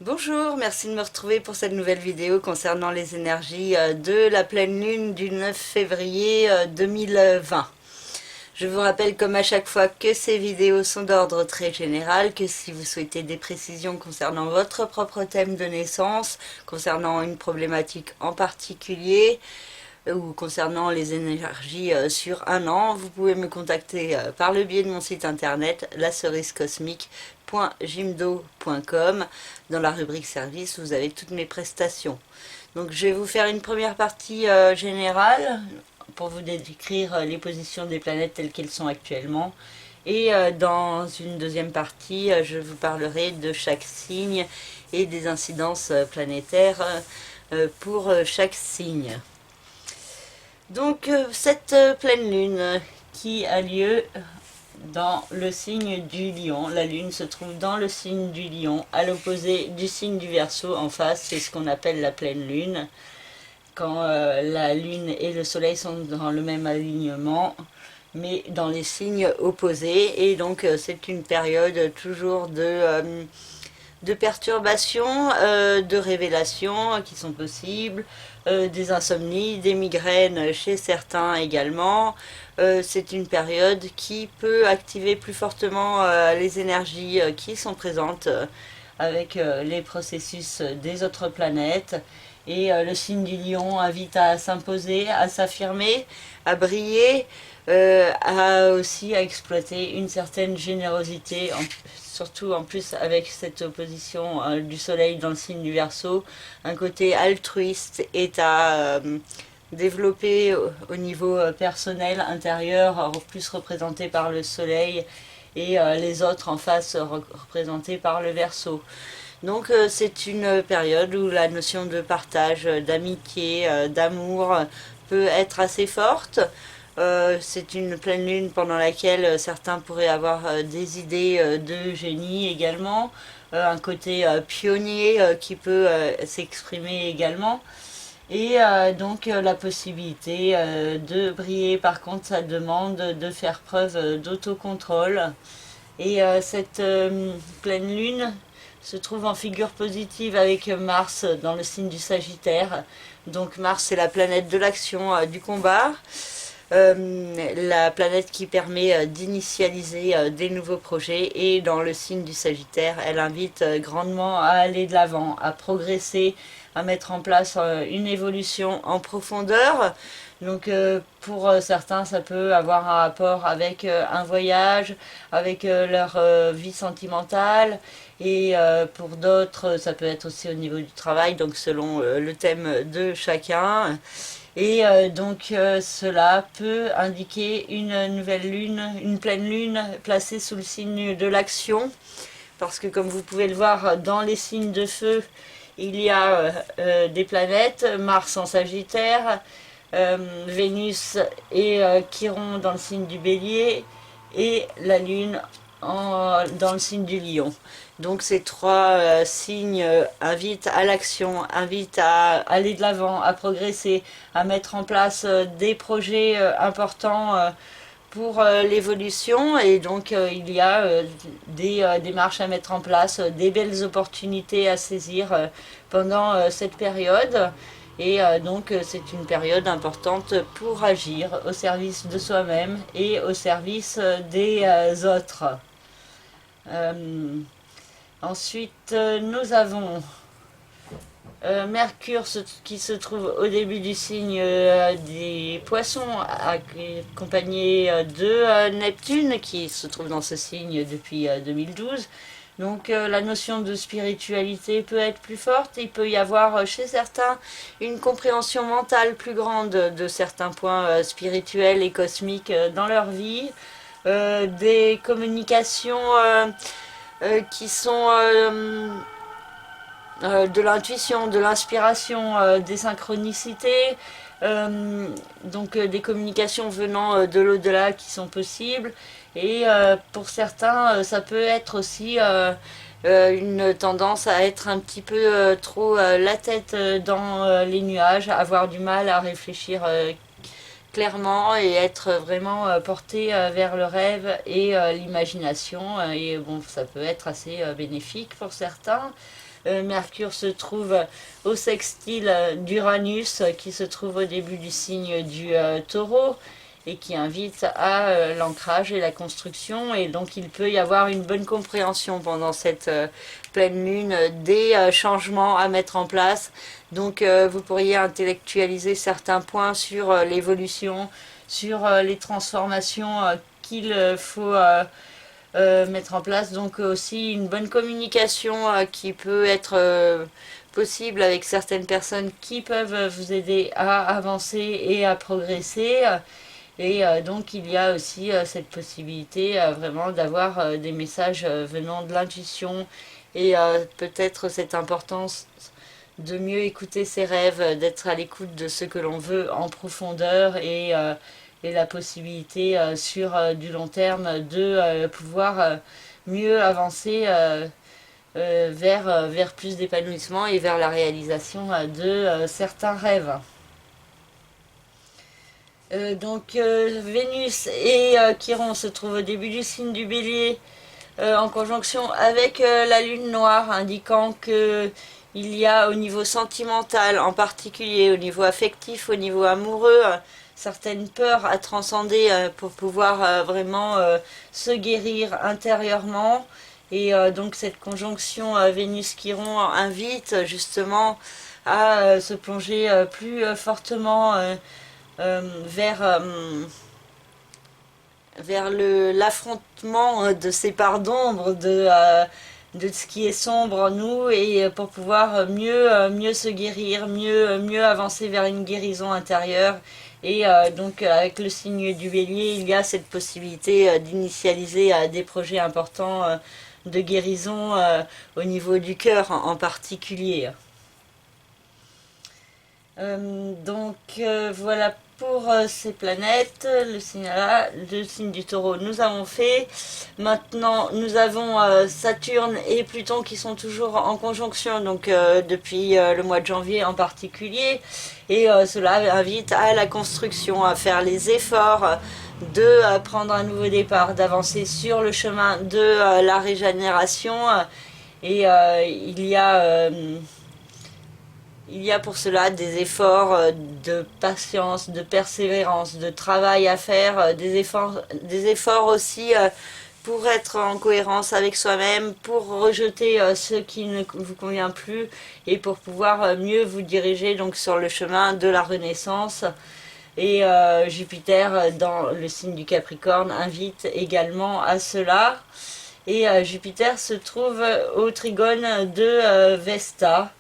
Bonjour, merci de me retrouver pour cette nouvelle vidéo concernant les énergies de la pleine lune du 9 février 2020. Je vous rappelle comme à chaque fois que ces vidéos sont d'ordre très général, que si vous souhaitez des précisions concernant votre propre thème de naissance, concernant une problématique en particulier, ou concernant les énergies sur un an, vous pouvez me contacter par le biais de mon site internet lacerisecosmique.jimdo.com. Dans la rubrique service, vous avez toutes mes prestations. Donc je vais vous faire une première partie générale pour vous décrire les positions des planètes telles qu'elles sont actuellement. Et dans une deuxième partie, je vous parlerai de chaque signe et des incidences planétaires pour chaque signe. Donc cette pleine lune qui a lieu dans le signe du lion, la lune se trouve dans le signe du lion, à l'opposé du signe du Verseau en face, c'est ce qu'on appelle la pleine lune. Quand la lune et le soleil sont dans le même alignement, mais dans les signes opposés, et donc c'est une période toujours de perturbations, de révélations qui sont possibles, des insomnies, des migraines chez certains également. C'est une période qui peut activer plus fortement les énergies qui sont présentes avec les processus des autres planètes. Et le signe du lion invite à s'imposer, à s'affirmer, à briller, aussi à exploiter une certaine générosité, surtout en plus avec cette opposition du soleil dans le signe du Verseau. Un côté altruiste est à développer au niveau personnel, intérieur, plus représenté par le soleil, et les autres en face représentés par le Verseau. Donc c'est une période où la notion de partage, d'amitié, d'amour peut être assez forte. C'est une pleine lune pendant laquelle certains pourraient avoir des idées de génie également, un côté pionnier qui peut s'exprimer également. Et donc la possibilité de briller, par contre, ça demande de faire preuve d'autocontrôle. Et cette pleine lune se trouve en figure positive avec Mars dans le signe du Sagittaire. Donc Mars, c'est la planète de l'action, du combat. La planète qui permet d'initialiser des nouveaux projets, et dans le signe du Sagittaire, elle invite grandement à aller de l'avant, à progresser, à mettre en place une évolution en profondeur. Donc pour certains, ça peut avoir un rapport avec un voyage, avec leur vie sentimentale, et pour d'autres, ça peut être aussi au niveau du travail, donc selon le thème de chacun. Et donc cela peut indiquer une nouvelle lune, une pleine lune placée sous le signe de l'action, parce que comme vous pouvez le voir dans les signes de feu, il y a des planètes, Mars en Sagittaire, Vénus et Chiron dans le signe du Bélier, et la Lune dans le signe du Lion. Donc ces trois signes invitent à l'action, invitent à aller de l'avant, à progresser, à mettre en place des projets importants pour l'évolution. Et donc il y a des démarches à mettre en place, des belles opportunités à saisir pendant cette période. Et donc c'est une période importante pour agir au service de soi-même et au service des autres. Ensuite, nous avons Mercure qui se trouve au début du signe des poissons, accompagné de Neptune qui se trouve dans ce signe depuis 2012. Donc la notion de spiritualité peut être plus forte. Il peut y avoir chez certains une compréhension mentale plus grande de certains points spirituels et cosmiques dans leur vie. Des communications qui sont de l'intuition, de l'inspiration, des synchronicités, donc des communications venant de l'au-delà qui sont possibles. Et pour certains, ça peut être aussi une tendance à être un petit peu trop la tête dans les nuages, avoir du mal à réfléchir clairement, et être vraiment porté vers le rêve et l'imagination. Et bon, ça peut être assez bénéfique pour certains. Mercure se trouve au sextile d'Uranus qui se trouve au début du signe du Taureau et qui invite à l'ancrage et la construction, et donc il peut y avoir une bonne compréhension pendant cette pleine lune des changements à mettre en place. Donc vous pourriez intellectualiser certains points sur l'évolution, sur les transformations qu'il faut mettre en place. Donc aussi une bonne communication qui peut être possible avec certaines personnes qui peuvent vous aider à avancer et à progresser. Et donc il y a aussi cette possibilité vraiment d'avoir des messages venant de l'intuition, et peut-être cette importance de mieux écouter ses rêves, d'être à l'écoute de ce que l'on veut en profondeur, et la possibilité sur du long terme de pouvoir mieux avancer vers plus d'épanouissement et vers la réalisation de certains rêves. Donc Vénus et Chiron se trouvent au début du signe du Bélier en conjonction avec la Lune noire, indiquant que il y a au niveau sentimental, en particulier au niveau affectif, au niveau amoureux, certaines peurs à transcender pour pouvoir vraiment se guérir intérieurement. Et donc cette conjonction Vénus-Chiron invite justement à se plonger plus fortement vers l'affrontement de ces parts d'ombre, de ce qui est sombre en nous, et pour pouvoir mieux se guérir, mieux avancer vers une guérison intérieure. Et donc avec le signe du Bélier, il y a cette possibilité d'initialiser des projets importants de guérison au niveau du cœur en particulier. Donc voilà pour ces planètes, le signe du Taureau nous avons fait. Maintenant nous avons Saturne et Pluton qui sont toujours en conjonction, donc depuis le mois de janvier en particulier, et cela invite à la construction, à faire les efforts de prendre un nouveau départ, d'avancer sur le chemin de la régénération, et il y a pour cela des efforts de patience, de persévérance, de travail à faire, des efforts aussi pour être en cohérence avec soi-même, pour rejeter ce qui ne vous convient plus, et pour pouvoir mieux vous diriger donc sur le chemin de la renaissance. Et Jupiter dans le signe du Capricorne invite également à cela. Et Jupiter se trouve au trigone de Vesta.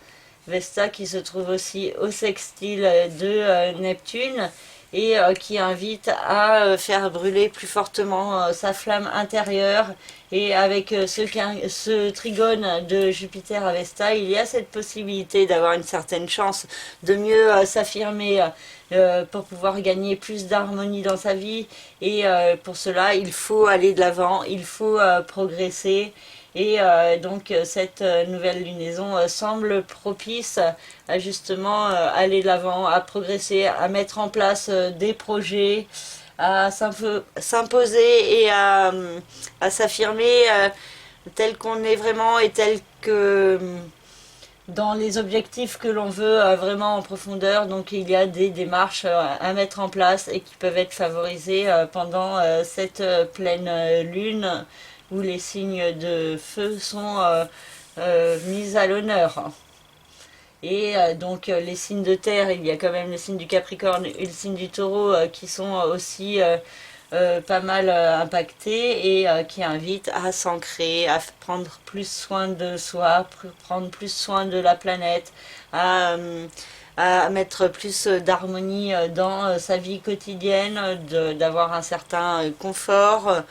Vesta qui se trouve aussi au sextile de Neptune, et qui invite à faire brûler plus fortement sa flamme intérieure. Et avec ce trigone de Jupiter à Vesta, il y a cette possibilité d'avoir une certaine chance de mieux s'affirmer pour pouvoir gagner plus d'harmonie dans sa vie. Et pour cela, il faut aller de l'avant, il faut progresser. Et donc cette nouvelle lunaison semble propice à justement aller de l'avant, à progresser, à mettre en place des projets, à s'imposer et à s'affirmer tel qu'on est vraiment, et tel que dans les objectifs que l'on veut vraiment en profondeur. Donc il y a des démarches à mettre en place et qui peuvent être favorisées pendant cette pleine lune, où les signes de feu sont mis à l'honneur. Et donc les signes de terre, il y a quand même le signe du Capricorne et le signe du Taureau qui sont aussi pas mal impactés, et qui invitent à s'ancrer, à prendre plus soin de soi, prendre plus soin de la planète, à mettre plus d'harmonie dans sa vie quotidienne, d'avoir un certain confort,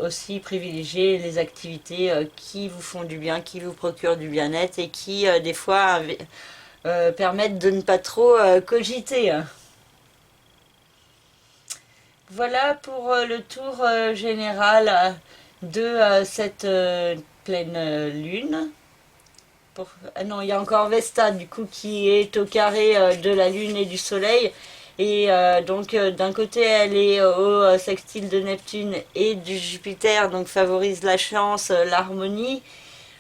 aussi privilégier les activités qui vous font du bien, qui vous procurent du bien-être, et qui des fois permettent de ne pas trop cogiter. Voilà pour le tour général de cette pleine lune. Ah non, il y a encore Vesta du coup qui est au carré de la lune et du soleil. Et donc d'un côté elle est au sextile de Neptune et du Jupiter, donc favorise la chance, l'harmonie.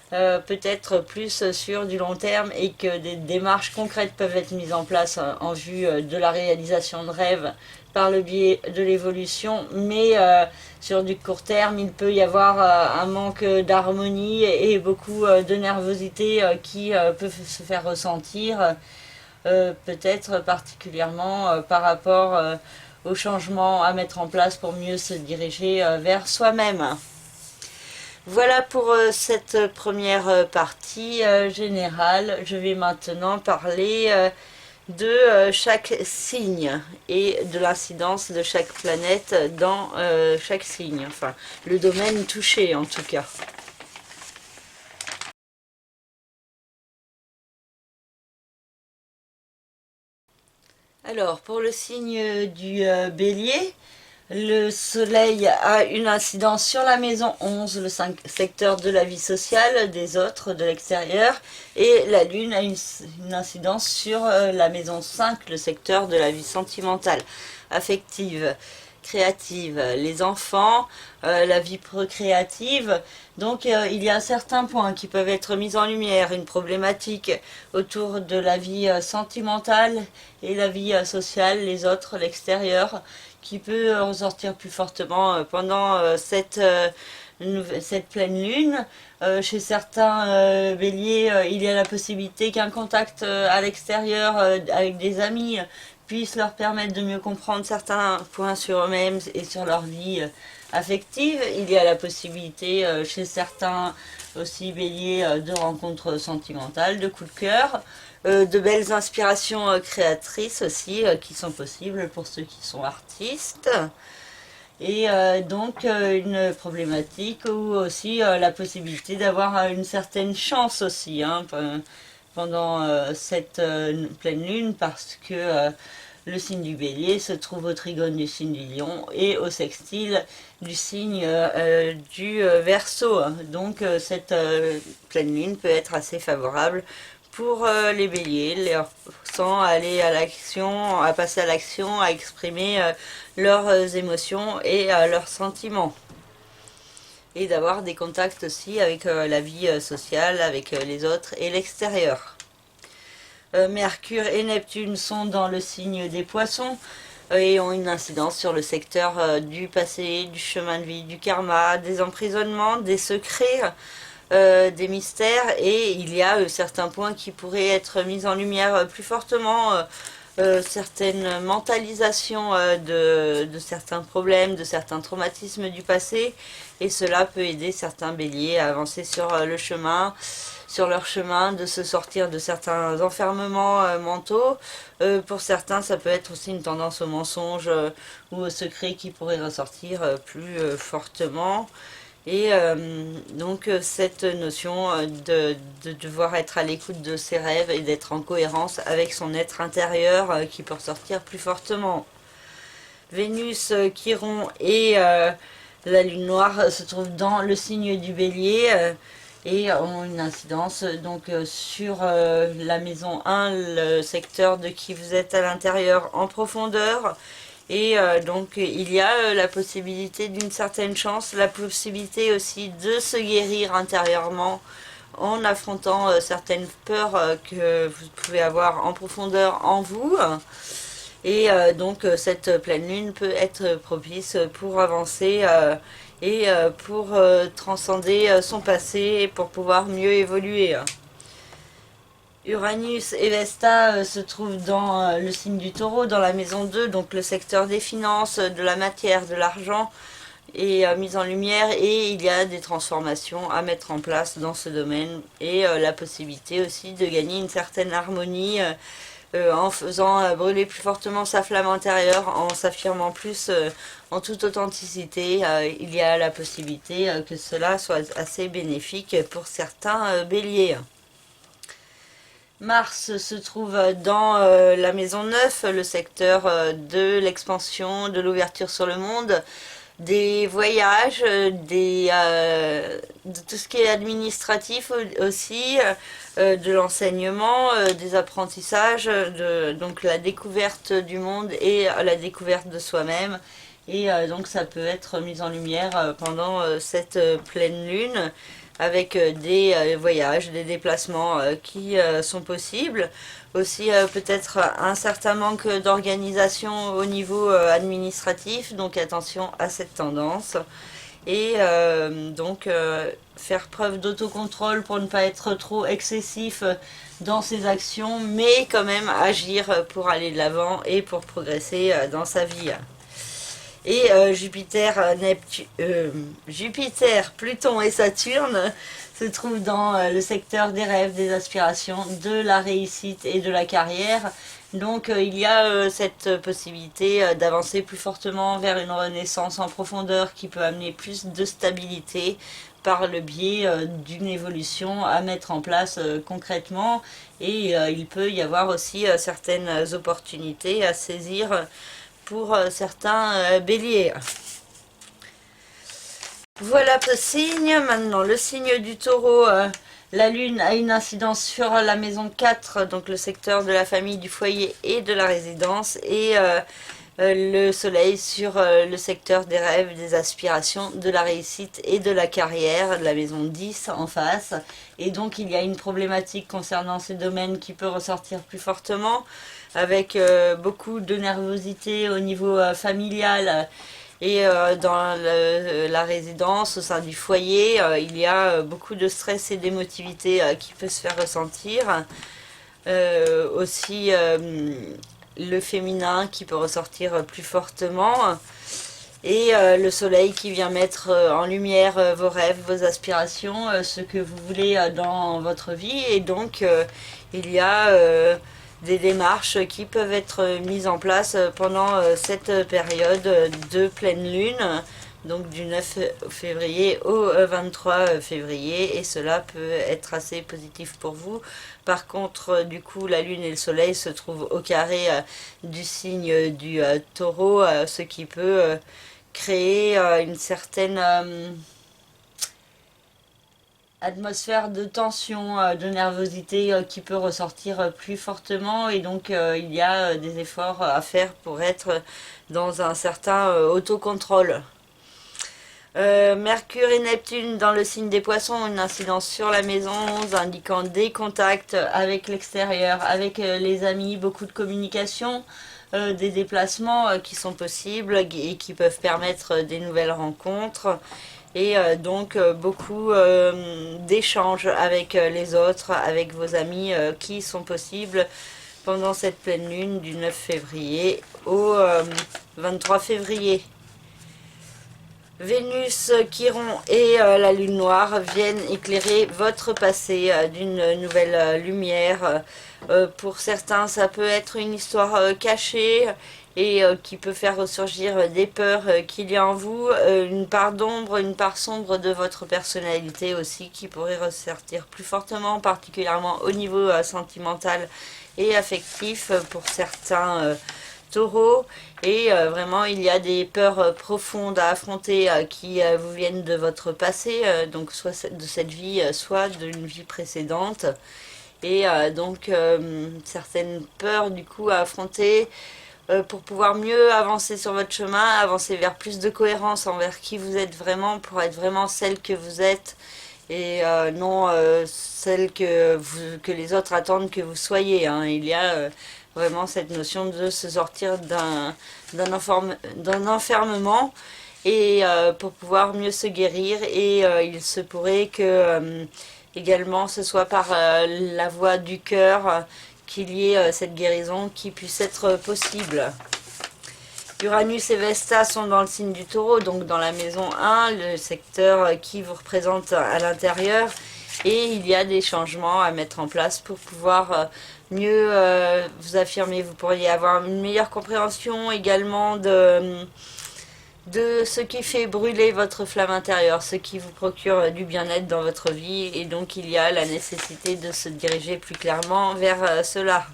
peut-être plus sur du long terme et que des démarches concrètes peuvent être mises en place en vue de la réalisation de rêves par le biais de l'évolution, mais sur du court terme, il peut y avoir un manque d'harmonie et beaucoup de nervosité qui peut se faire ressentir, peut-être particulièrement par rapport aux changements à mettre en place pour mieux se diriger vers soi-même. Voilà pour cette première partie générale. Je vais maintenant parler de chaque signe et de l'incidence de chaque planète dans chaque signe, enfin le domaine touché en tout cas. Alors pour le signe du Bélier, le soleil a une incidence sur la maison 11, le secteur de la vie sociale, des autres, de l'extérieur, et la lune a une incidence sur la maison 5, le secteur de la vie sentimentale, affective, créative, les enfants, la vie procréative. Donc il y a certains points qui peuvent être mis en lumière, une problématique autour de la vie sentimentale et la vie sociale, les autres, l'extérieur, qui peut ressortir plus fortement pendant cette pleine lune. Chez certains béliers, il y a la possibilité qu'un contact à l'extérieur avec des amis puisse leur permettre de mieux comprendre certains points sur eux-mêmes et sur leur vie affective. Il y a la possibilité chez certains aussi béliers de rencontres sentimentales, de coups de cœur, de belles inspirations créatrices aussi qui sont possibles pour ceux qui sont artistes. Et donc une problématique ou aussi la possibilité d'avoir une certaine chance aussi pendant cette pleine lune, parce que le signe du Bélier se trouve au trigone du signe du Lion et au sextile du signe du Verseau. Donc cette pleine lune peut être assez favorable pour les béliers, leur poussant à aller à l'action, à passer à l'action, à exprimer leurs émotions et leurs sentiments. Et d'avoir des contacts aussi avec la vie sociale, avec les autres et l'extérieur. Mercure et Neptune sont dans le signe des Poissons et ont une incidence sur le secteur du passé, du chemin de vie, du karma, des emprisonnements, des secrets, des mystères, et il y a certains points qui pourraient être mis en lumière plus fortement, certaines mentalisations de certains problèmes, de certains traumatismes du passé, et cela peut aider certains béliers à avancer sur leur chemin, de se sortir de certains enfermements mentaux. Pour certains, ça peut être aussi une tendance au mensonge ou au secret qui pourrait ressortir plus fortement. Et donc cette notion de devoir être à l'écoute de ses rêves et d'être en cohérence avec son être intérieur qui peut ressortir plus fortement. Vénus, Chiron et la lune noire se trouvent dans le signe du Bélier et ont une incidence donc sur la maison 1, le secteur de qui vous êtes à l'intérieur en profondeur. Et donc il y a la possibilité d'une certaine chance, la possibilité aussi de se guérir intérieurement en affrontant certaines peurs que vous pouvez avoir en profondeur en vous. Et donc cette pleine lune peut être propice pour avancer et pour transcender son passé et pour pouvoir mieux évoluer. Uranus et Vesta se trouvent dans le signe du Taureau, dans la maison 2, donc le secteur des finances, de la matière, de l'argent est mis en lumière, et il y a des transformations à mettre en place dans ce domaine et la possibilité aussi de gagner une certaine harmonie en faisant brûler plus fortement sa flamme intérieure, en s'affirmant plus en toute authenticité. Il y a la possibilité que cela soit assez bénéfique pour certains béliers. Mars se trouve dans la maison 9, le secteur de l'expansion, de l'ouverture sur le monde, des voyages, de tout ce qui est administratif aussi, de l'enseignement, des apprentissages, donc la découverte du monde et la découverte de soi-même. Et donc ça peut être mis en lumière pendant cette pleine lune. avec des voyages, des déplacements qui sont possibles. Aussi peut-être un certain manque d'organisation au niveau administratif, donc attention à cette tendance. Et donc faire preuve d'autocontrôle pour ne pas être trop excessif dans ses actions, mais quand même agir pour aller de l'avant et pour progresser dans sa vie. Et Jupiter, Pluton et Saturne se trouvent dans le secteur des rêves, des aspirations, de la réussite et de la carrière. Donc il y a cette possibilité d'avancer plus fortement vers une renaissance en profondeur qui peut amener plus de stabilité par le biais d'une évolution à mettre en place concrètement. Et il peut y avoir aussi certaines opportunités à saisir pour certains béliers. Voilà le signe. Maintenant, le signe du taureau, la lune a une incidence sur la maison 4, donc le secteur de la famille, du foyer et de la résidence, et le soleil sur le secteur des rêves, des aspirations, de la réussite et de la carrière, de la maison 10 en face. Et donc il y a une problématique concernant ces domaines qui peut ressortir plus fortement, avec beaucoup de nervosité au niveau familial. Et dans la résidence, au sein du foyer, il y a beaucoup de stress et d'émotivité qui peut se faire ressentir. Aussi le féminin qui peut ressortir plus fortement. Et le soleil qui vient mettre en lumière vos rêves, vos aspirations, ce que vous voulez dans votre vie. Et donc il y a des démarches qui peuvent être mises en place pendant cette période de pleine lune, donc du 9 février au 23 février, et cela peut être assez positif pour vous. Par contre, du coup, la lune et le soleil se trouvent au carré du signe du taureau, ce qui peut créer une certaine atmosphère de tension, de nervosité qui peut ressortir plus fortement, et donc il y a des efforts à faire pour être dans un certain autocontrôle. Mercure et Neptune dans le signe des poissons ont une incidence sur la maison 11, indiquant des contacts avec l'extérieur, avec les amis, beaucoup de communication, des déplacements qui sont possibles et qui peuvent permettre des nouvelles rencontres. Et donc beaucoup d'échanges avec les autres, avec vos amis qui sont possibles pendant cette pleine lune du 9 février au 23 février. Vénus, Chiron et la lune noire viennent éclairer votre passé d'une nouvelle lumière. Pour certains, ça peut être une histoire cachée et qui peut faire ressurgir des peurs qu'il y a en vous, une part d'ombre, une part sombre de votre personnalité aussi qui pourrait ressortir plus fortement, particulièrement au niveau sentimental et affectif pour certains taureaux. Et vraiment il y a des peurs profondes à affronter qui vous viennent de votre passé, donc soit de cette vie, soit d'une vie précédente. Et donc certaines peurs du coup à affronter pour pouvoir mieux avancer sur votre chemin, avancer vers plus de cohérence envers qui vous êtes vraiment, pour être vraiment celle que vous êtes, et non celle que les autres attendent que vous soyez, hein. Il y a vraiment cette notion de se sortir d'un enfermement, et pour pouvoir mieux se guérir. Et il se pourrait que également ce soit par la voie du cœur qu'il y ait cette guérison qui puisse être possible. Uranus et Vesta sont dans le signe du taureau, donc dans la maison 1, le secteur qui vous représente à l'intérieur. Et il y a des changements à mettre en place pour pouvoir mieux vous affirmer. Vous pourriez avoir une meilleure compréhension également de ce qui fait brûler votre flamme intérieure, ce qui vous procure du bien-être dans votre vie. Et donc il y a la nécessité de se diriger plus clairement vers cela.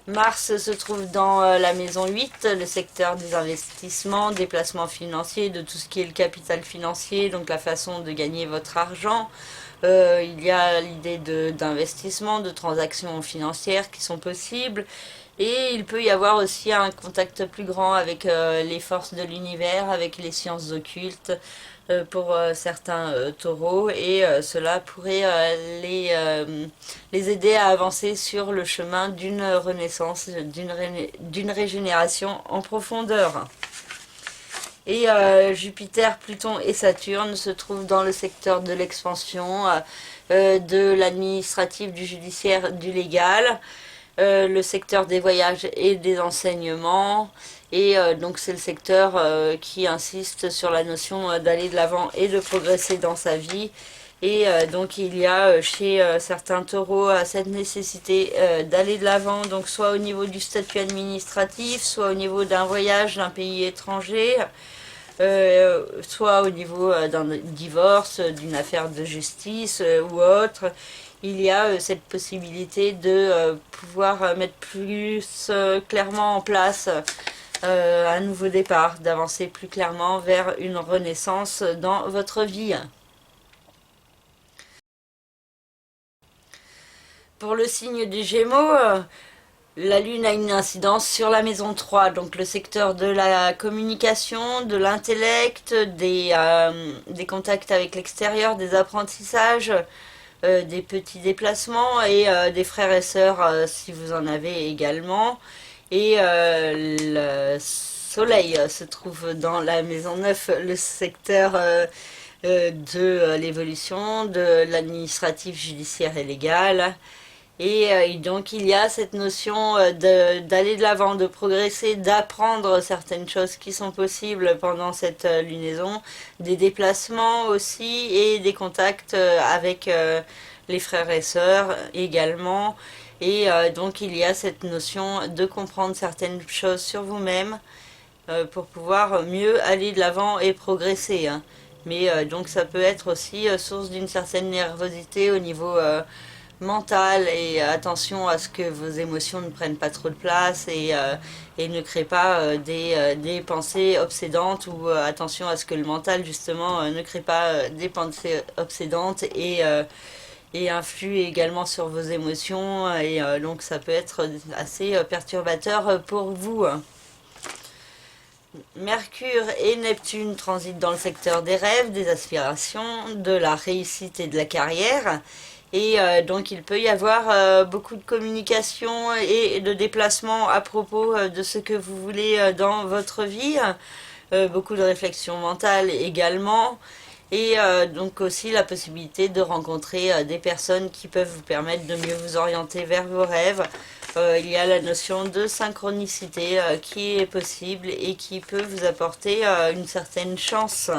Mars se trouve dans la maison 8, le secteur des investissements, des placements financiers, de tout ce qui est le capital financier, donc la façon de gagner votre argent. Il y a l'idée d'investissement, de transactions financières qui sont possibles. Et il peut y avoir aussi un contact plus grand avec les forces de l'univers, avec les sciences occultes pour certains taureaux, et cela pourrait les aider à avancer sur le chemin d'une renaissance, d'une régénération en profondeur. Et Jupiter, Pluton et Saturne se trouvent dans le secteur de l'expansion, de l'administratif, du judiciaire, du légal, le secteur des voyages et des enseignements. Et donc c'est le secteur qui insiste sur la notion d'aller de l'avant et de progresser dans sa vie. Et donc il y a chez certains taureaux cette nécessité d'aller de l'avant, donc soit au niveau du statut administratif, soit au niveau d'un voyage d'un pays étranger, soit au niveau d'un divorce, d'une affaire de justice ou autre. Il y a cette possibilité de pouvoir mettre plus clairement en place un nouveau départ, d'avancer plus clairement vers une renaissance dans votre vie. Pour le signe des Gémeaux, la Lune a une incidence sur la maison 3, donc le secteur de la communication, de l'intellect, des contacts avec l'extérieur, des apprentissages, des petits déplacements et des frères et sœurs si vous en avez également. Et le Soleil se trouve dans la maison 9, le secteur de l'évolution, de l'administratif, judiciaire et légal. Et donc il y a cette notion d'aller de l'avant, de progresser, d'apprendre certaines choses qui sont possibles pendant cette lunaison, des déplacements aussi et des contacts avec les frères et sœurs également. Et donc il y a cette notion de comprendre certaines choses sur vous-même pour pouvoir mieux aller de l'avant et progresser, hein. Mais donc ça peut être aussi source d'une certaine nervosité au niveau mental, et attention à ce que vos émotions ne prennent pas trop de place et ne créent pas des pensées obsédantes, ou attention à ce que le mental justement ne crée pas des pensées obsédantes et influe également sur vos émotions, et donc ça peut être assez perturbateur pour vous. Mercure et Neptune transitent dans le secteur des rêves, des aspirations, de la réussite et de la carrière. Et donc il peut y avoir beaucoup de communication et de déplacement à propos de ce que vous voulez dans votre vie. Beaucoup de réflexion mentale également. Et donc aussi la possibilité de rencontrer des personnes qui peuvent vous permettre de mieux vous orienter vers vos rêves. Il y a la notion de synchronicité qui est possible et qui peut vous apporter une certaine chance.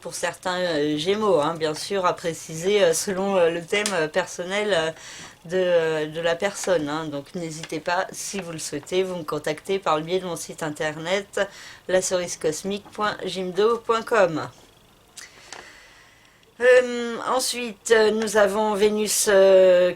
Pour certains Gémeaux, hein, bien sûr, à préciser selon le thème personnel de la personne, hein. Donc n'hésitez pas, si vous le souhaitez, vous me contactez par le biais de mon site internet lacerisecosmique.jimdo.com. Ensuite, nous avons Vénus,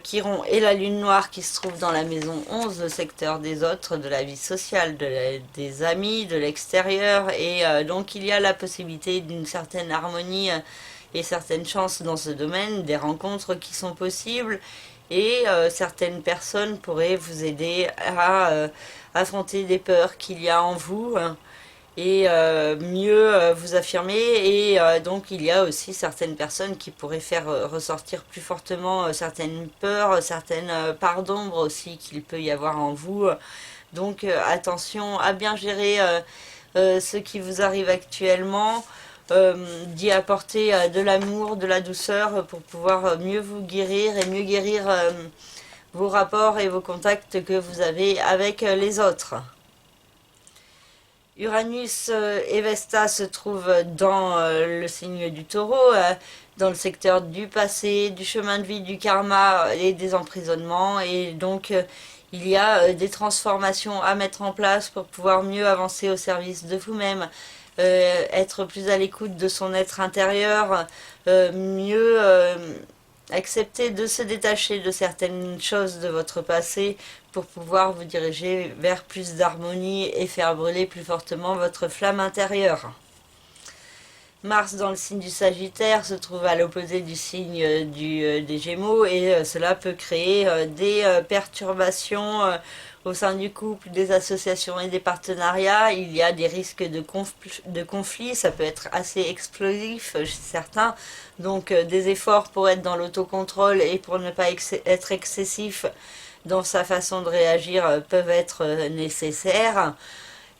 Chiron et la Lune Noire qui se trouvent dans la maison 11, le secteur des autres, de la vie sociale, des amis, de l'extérieur. Et donc il y a la possibilité d'une certaine harmonie et certaines chances dans ce domaine, des rencontres qui sont possibles. Et certaines personnes pourraient vous aider à affronter des peurs qu'il y a en vous, hein, et mieux vous affirmer. Et donc il y a aussi certaines personnes qui pourraient faire ressortir plus fortement certaines peurs, certaines parts d'ombre aussi qu'il peut y avoir en vous. Donc attention à bien gérer ce qui vous arrive actuellement, d'y apporter de l'amour, de la douceur pour pouvoir mieux vous guérir et mieux guérir vos rapports et vos contacts que vous avez avec les autres. Uranus et Vesta se trouvent dans le signe du Taureau, dans le secteur du passé, du chemin de vie, du karma et des emprisonnements. Et donc il y a des transformations à mettre en place pour pouvoir mieux avancer au service de vous-même, être plus à l'écoute de son être intérieur, mieux accepter de se détacher de certaines choses de votre passé pour pouvoir vous diriger vers plus d'harmonie et faire brûler plus fortement votre flamme intérieure. Mars dans le signe du Sagittaire se trouve à l'opposé du signe des Gémeaux, et cela peut créer des perturbations au sein du couple, des associations et des partenariats, il y a des risques de conflit, ça peut être assez explosif chez certains, donc des efforts pour être dans l'autocontrôle et pour ne pas être excessif dans sa façon de réagir peuvent être nécessaires.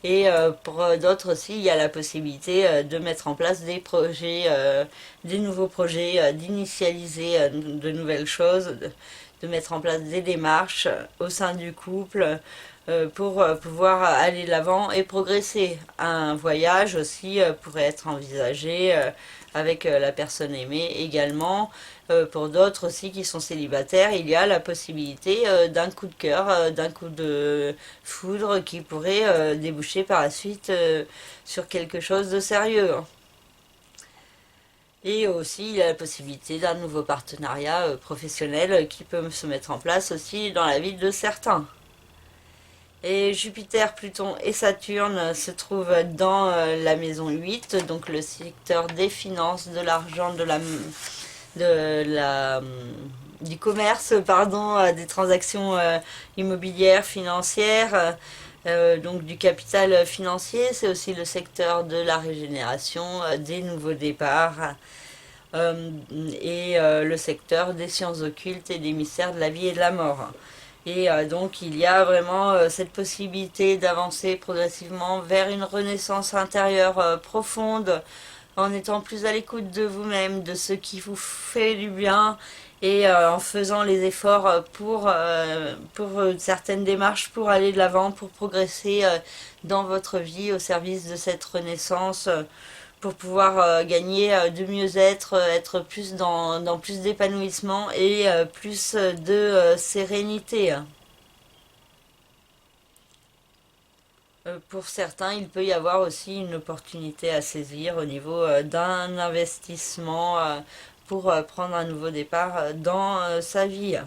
Et pour d'autres aussi, il y a la possibilité de mettre en place des projets, des nouveaux projets, d'initialiser de nouvelles choses, de mettre en place des démarches au sein du couple pour pouvoir aller de l'avant et progresser. Un voyage aussi pourrait être envisagé avec la personne aimée également. Pour d'autres aussi qui sont célibataires, il y a la possibilité d'un coup de cœur, d'un coup de foudre qui pourrait déboucher par la suite sur quelque chose de sérieux. Et aussi, il y a la possibilité d'un nouveau partenariat professionnel qui peut se mettre en place aussi dans la vie de certains. Et Jupiter, Pluton et Saturne se trouvent dans la maison 8, donc le secteur des finances, de l'argent, de la, du commerce, pardon, des transactions immobilières, financières, donc du capital financier. C'est aussi le secteur de la régénération, des nouveaux départs. Et le secteur des sciences occultes et des mystères de la vie et de la mort. Et donc il y a vraiment cette possibilité d'avancer progressivement vers une renaissance intérieure profonde, en étant plus à l'écoute de vous-même, de ce qui vous fait du bien, et en faisant les efforts pour certaines démarches, pour aller de l'avant, pour progresser dans votre vie au service de cette renaissance, pour pouvoir gagner de mieux-être, être plus dans plus d'épanouissement et plus de sérénité. Pour certains, il peut y avoir aussi une opportunité à saisir au niveau d'un investissement pour prendre un nouveau départ dans sa vie.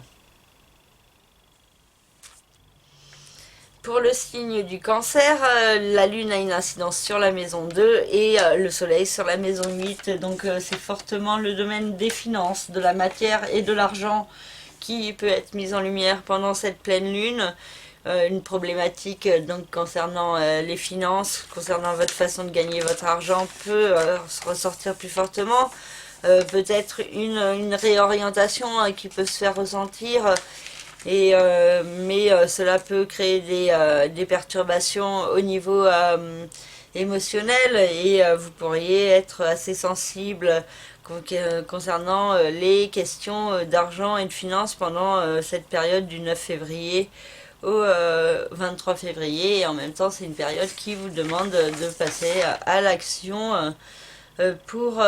Pour le signe du cancer, la lune a une incidence sur la maison 2 et le soleil sur la maison 8. Donc c'est fortement le domaine des finances, de la matière et de l'argent qui peut être mis en lumière pendant cette pleine lune. Une problématique donc concernant les finances, concernant votre façon de gagner votre argent peut ressortir plus fortement. Peut-être une réorientation qui peut se faire ressentir. Mais cela peut créer des perturbations au niveau émotionnel et vous pourriez être assez sensible concernant les questions d'argent et de finances pendant cette période du 9 février au 23 février. Et en même temps, c'est une période qui vous demande de passer à l'action pour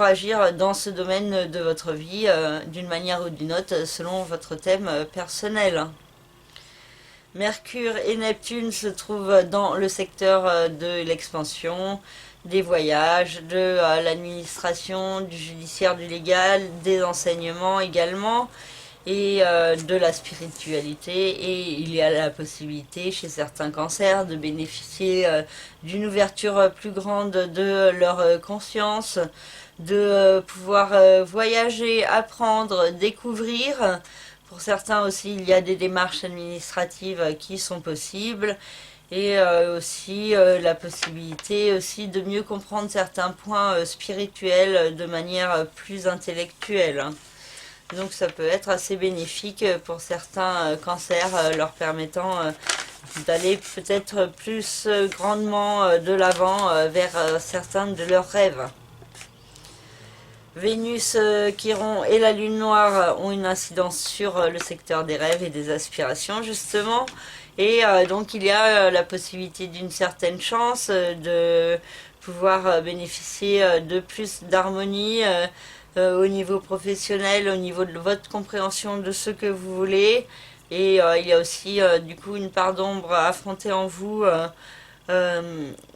agir dans ce domaine de votre vie d'une manière ou d'une autre selon votre thème personnel. Mercure et Neptune se trouvent dans le secteur de l'expansion, des voyages, de l'administration, du judiciaire, du légal, des enseignements également, et de la spiritualité. Et il y a la possibilité chez certains cancers de bénéficier d'une ouverture plus grande de leur conscience, de pouvoir voyager, apprendre, découvrir. Pour certains aussi, il y a des démarches administratives qui sont possibles et aussi la possibilité aussi de mieux comprendre certains points spirituels de manière plus intellectuelle. Donc ça peut être assez bénéfique pour certains cancers, leur permettant d'aller peut-être plus grandement de l'avant vers certains de leurs rêves. Vénus, Chiron et la Lune Noire ont une incidence sur le secteur des rêves et des aspirations justement. Et donc il y a la possibilité d'une certaine chance de pouvoir bénéficier de plus d'harmonie au niveau professionnel, au niveau de votre compréhension de ce que vous voulez. Et il y a aussi du coup une part d'ombre à affronter en vous,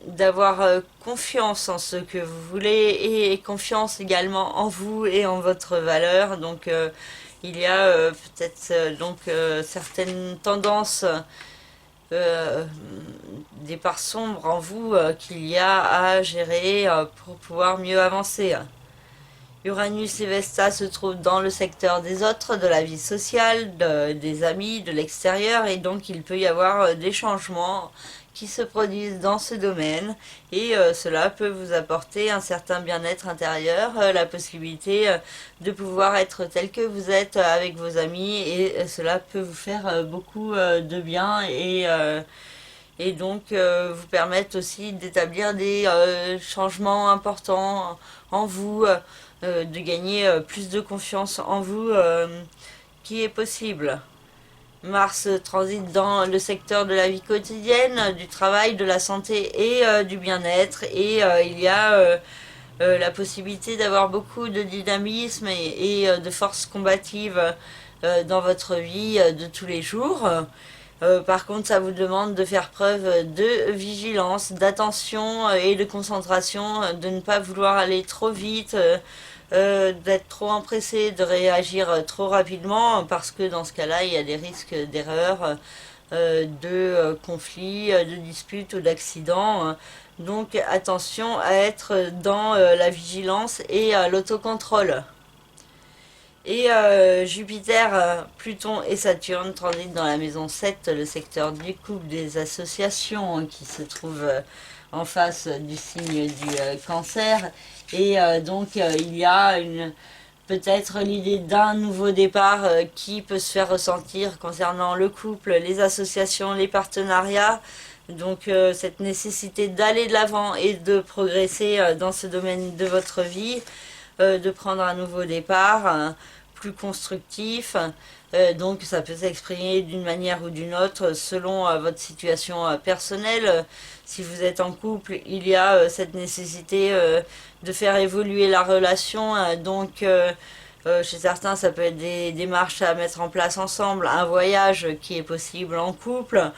d'avoir confiance en ce que vous voulez et confiance également en vous et en votre valeur. Donc il y a peut-être certaines tendances, des parts sombres en vous qu'il y a à gérer pour pouvoir mieux avancer. Uranus et Vesta se trouvent dans le secteur des autres, de la vie sociale, des amis, de l'extérieur, et donc il peut y avoir des changements qui se produisent dans ce domaine, et cela peut vous apporter un certain bien-être intérieur, la possibilité de pouvoir être tel que vous êtes avec vos amis, et cela peut vous faire beaucoup de bien, et donc vous permettre aussi d'établir des changements importants en vous, de gagner plus de confiance en vous qui est possible. Mars transite dans le secteur de la vie quotidienne, du travail, de la santé et du bien-être, et il y a la possibilité d'avoir beaucoup de dynamisme et de force combative dans votre vie de tous les jours. Par contre, ça vous demande de faire preuve de vigilance, d'attention et de concentration, de ne pas vouloir aller trop vite, d'être trop empressé, de réagir trop rapidement, parce que dans ce cas-là, il y a des risques d'erreur, de conflits, de disputes ou d'accidents. Donc attention à être dans la vigilance et l'autocontrôle. Et Jupiter, Pluton et Saturne transitent dans la maison 7, le secteur du couple, des associations, qui se trouve en face du signe du cancer. Et donc il y a peut-être l'idée d'un nouveau départ qui peut se faire ressentir concernant le couple, les associations, les partenariats. Donc cette nécessité d'aller de l'avant et de progresser dans ce domaine de votre vie, de prendre un nouveau départ plus constructif. Donc ça peut s'exprimer d'une manière ou d'une autre selon votre situation personnelle. Si vous êtes en couple, il y a cette nécessité de faire évoluer la relation. Donc chez certains, ça peut être des démarches à mettre en place ensemble, un voyage qui est possible en couple.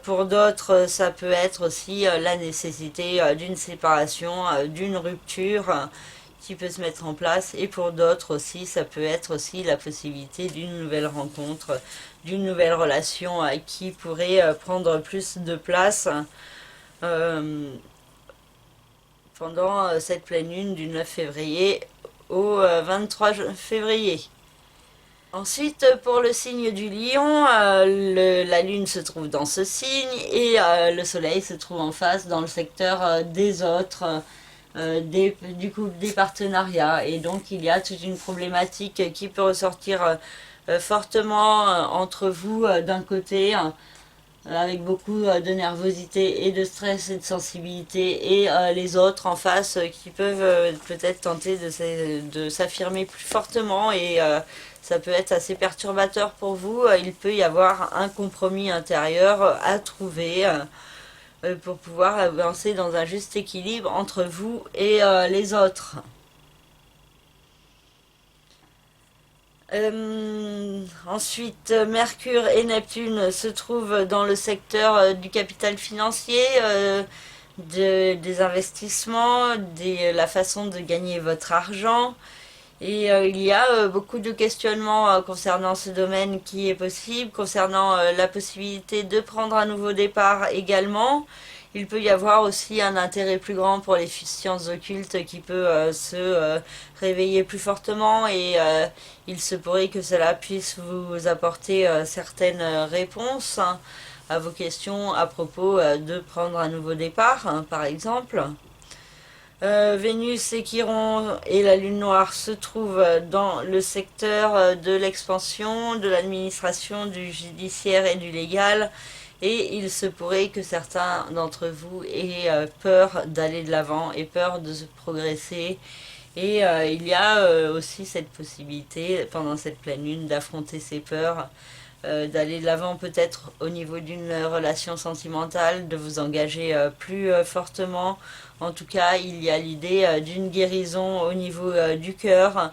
Pour d'autres, ça peut être aussi la nécessité d'une séparation, d'une rupture qui peut se mettre en place, et pour d'autres aussi, ça peut être aussi la possibilité d'une nouvelle rencontre, d'une nouvelle relation qui pourrait prendre plus de place pendant cette pleine lune du 9 février au 23 février. Ensuite, pour le signe du lion, la lune se trouve dans ce signe et le soleil se trouve en face dans le secteur des autres, du coup des partenariats. Et donc il y a toute une problématique qui peut ressortir fortement entre vous d'un côté, avec beaucoup de nervosité et de stress et de sensibilité, et les autres en face qui peuvent peut-être tenter de s'affirmer plus fortement, et ça peut être assez perturbateur pour vous. Il peut y avoir un compromis intérieur à trouver pour pouvoir avancer dans un juste équilibre entre vous et les autres. Ensuite, Mercure et Neptune se trouvent dans le secteur du capital financier, des investissements, la façon de gagner votre argent. Et il y a beaucoup de questionnements concernant ce domaine qui est possible, concernant la possibilité de prendre un nouveau départ également. Il peut y avoir aussi un intérêt plus grand pour les sciences occultes qui peut se réveiller plus fortement, et il se pourrait que cela puisse vous apporter certaines réponses à vos questions à propos de prendre un nouveau départ, par exemple. Vénus et Chiron et la Lune Noire se trouvent dans le secteur de l'expansion, de l'administration, du judiciaire et du légal. Et il se pourrait que certains d'entre vous aient peur d'aller de l'avant et peur de progresser. Et il y a aussi cette possibilité pendant cette pleine lune d'affronter ces peurs, d'aller de l'avant peut-être au niveau d'une relation sentimentale, de vous engager plus fortement. En tout cas, il y a l'idée d'une guérison au niveau du cœur,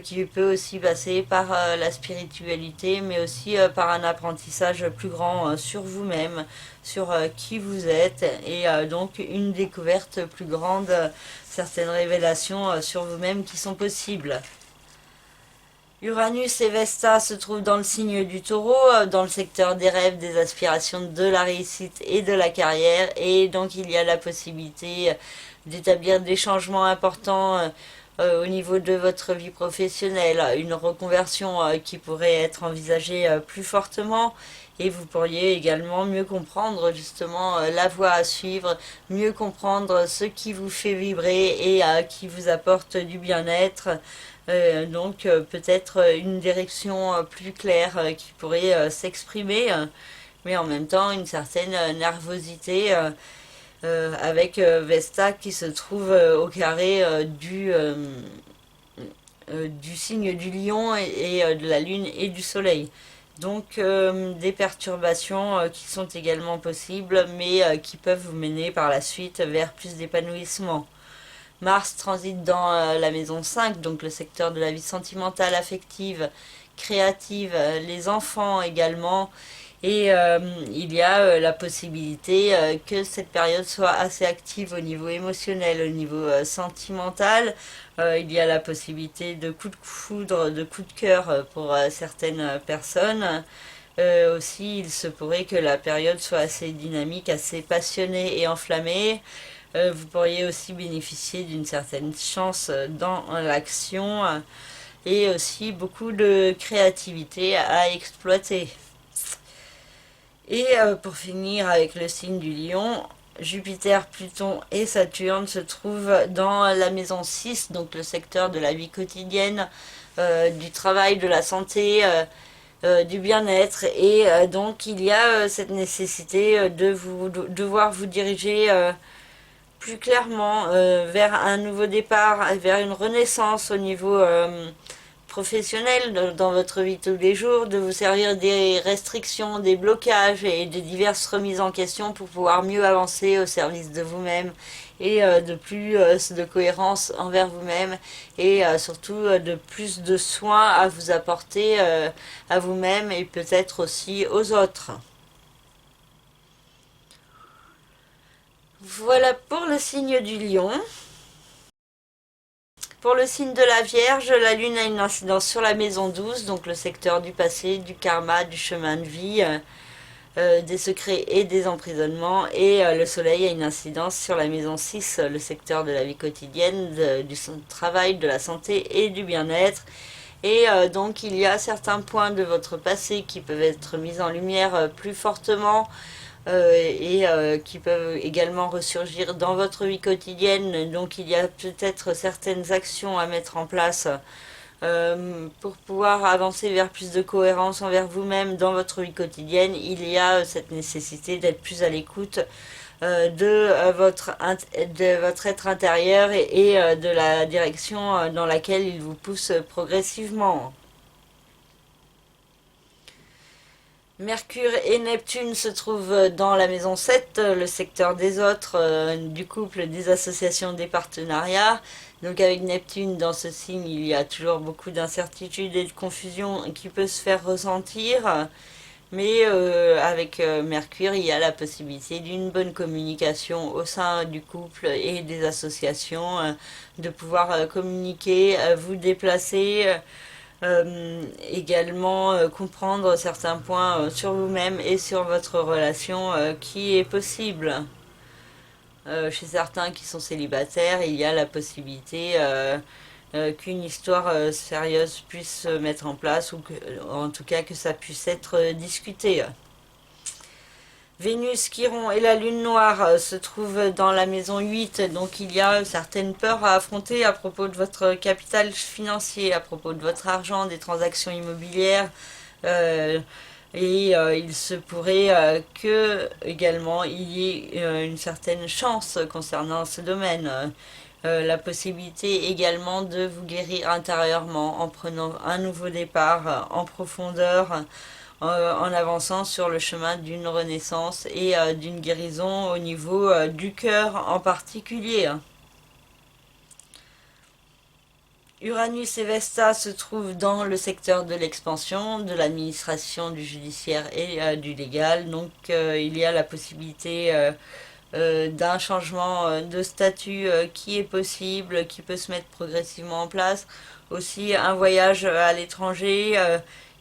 qui peut aussi passer par la spiritualité, mais aussi par un apprentissage plus grand sur vous-même, sur qui vous êtes, et donc une découverte plus grande, certaines révélations sur vous-même qui sont possibles. Uranus et Vesta se trouvent dans le signe du Taureau, dans le secteur des rêves, des aspirations, de la réussite et de la carrière, et donc il y a la possibilité d'établir des changements importants au niveau de votre vie professionnelle, une reconversion qui pourrait être envisagée plus fortement. Et vous pourriez également mieux comprendre justement la voie à suivre, mieux comprendre ce qui vous fait vibrer et qui vous apporte du bien-être. Donc peut-être une direction plus claire qui pourrait s'exprimer, mais en même temps une certaine nervosité avec Vesta qui se trouve au carré du signe du lion et de la lune et du soleil. Donc des perturbations qui sont également possibles, mais qui peuvent vous mener par la suite vers plus d'épanouissement. Mars transite dans la maison 5, donc le secteur de la vie sentimentale, affective, créative, les enfants également. Et il y a la possibilité que cette période soit assez active au niveau émotionnel, au niveau sentimental. Il y a la possibilité de coups de foudre, de coups de cœur pour certaines personnes. Aussi, il se pourrait que la période soit assez dynamique, assez passionnée et enflammée. Vous pourriez aussi bénéficier d'une certaine chance dans l'action et aussi beaucoup de créativité à exploiter. Et pour finir avec le signe du lion, Jupiter, Pluton et Saturne se trouvent dans la maison 6, donc le secteur de la vie quotidienne, du travail, de la santé, du bien-être. Et donc il y a cette nécessité de devoir vous diriger plus clairement vers un nouveau départ, vers une renaissance au niveau professionnel dans votre vie de tous les jours, de vous servir des restrictions, des blocages et de diverses remises en question pour pouvoir mieux avancer au service de vous-même et de plus de cohérence envers vous-même et surtout de plus de soins à vous apporter à vous-même et peut-être aussi aux autres. Voilà pour le signe du lion. Pour le signe de la Vierge, la Lune a une incidence sur la maison 12, donc le secteur du passé, du karma, du chemin de vie, des secrets et des emprisonnements. Et le Soleil a une incidence sur la maison 6, le secteur de la vie quotidienne, du travail, de la santé et du bien-être. Et donc il y a certains points de votre passé qui peuvent être mis en lumière plus fortement et qui peuvent également ressurgir dans votre vie quotidienne. Donc il y a peut-être certaines actions à mettre en place pour pouvoir avancer vers plus de cohérence envers vous-même dans votre vie quotidienne. Il y a cette nécessité d'être plus à l'écoute de votre être intérieur et de la direction dans laquelle il vous pousse progressivement. Mercure et Neptune se trouvent dans la maison 7, le secteur des autres, du couple, des associations, des partenariats. Donc avec Neptune dans ce signe, il y a toujours beaucoup d'incertitudes et de confusion qui peut se faire ressentir. Mais avec Mercure, il y a la possibilité d'une bonne communication au sein du couple et des associations, de pouvoir communiquer, vous déplacer. Également comprendre certains points sur vous-même et sur votre relation qui est possible. Chez certains qui sont célibataires, il y a la possibilité qu'une histoire sérieuse puisse se mettre en place ou que, en tout cas que ça puisse être discuté. Vénus, Chiron et la Lune Noire se trouvent dans la maison 8, donc il y a certaines peurs à affronter à propos de votre capital financier, à propos de votre argent, des transactions immobilières. Il se pourrait que également il y ait une certaine chance concernant ce domaine. La possibilité également de vous guérir intérieurement en prenant un nouveau départ en profondeur, en avançant sur le chemin d'une renaissance et d'une guérison au niveau du cœur en particulier. Uranus et Vesta se trouvent dans le secteur de l'expansion, de l'administration, du judiciaire et du légal. Donc il y a la possibilité d'un changement de statut qui est possible, qui peut se mettre progressivement en place. Aussi un voyage à l'étranger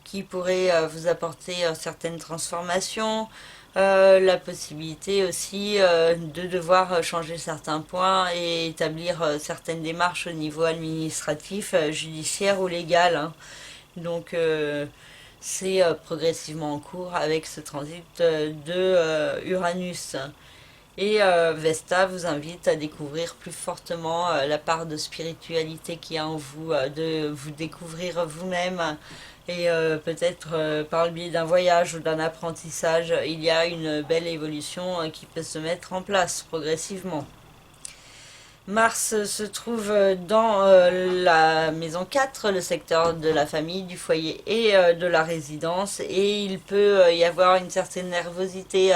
qui pourrait vous apporter certaines transformations. La possibilité aussi de devoir changer certains points et établir certaines démarches au niveau administratif, judiciaire ou légal, hein. Donc c'est progressivement en cours avec ce transit de Uranus. Et Vesta vous invite à découvrir plus fortement la part de spiritualité qu'il y a en vous, de vous découvrir vous-même. Et peut-être par le biais d'un voyage ou d'un apprentissage, il y a une belle évolution qui peut se mettre en place progressivement. Mars se trouve dans la maison 4, le secteur de la famille, du foyer et de la résidence. Et il peut y avoir une certaine nervosité,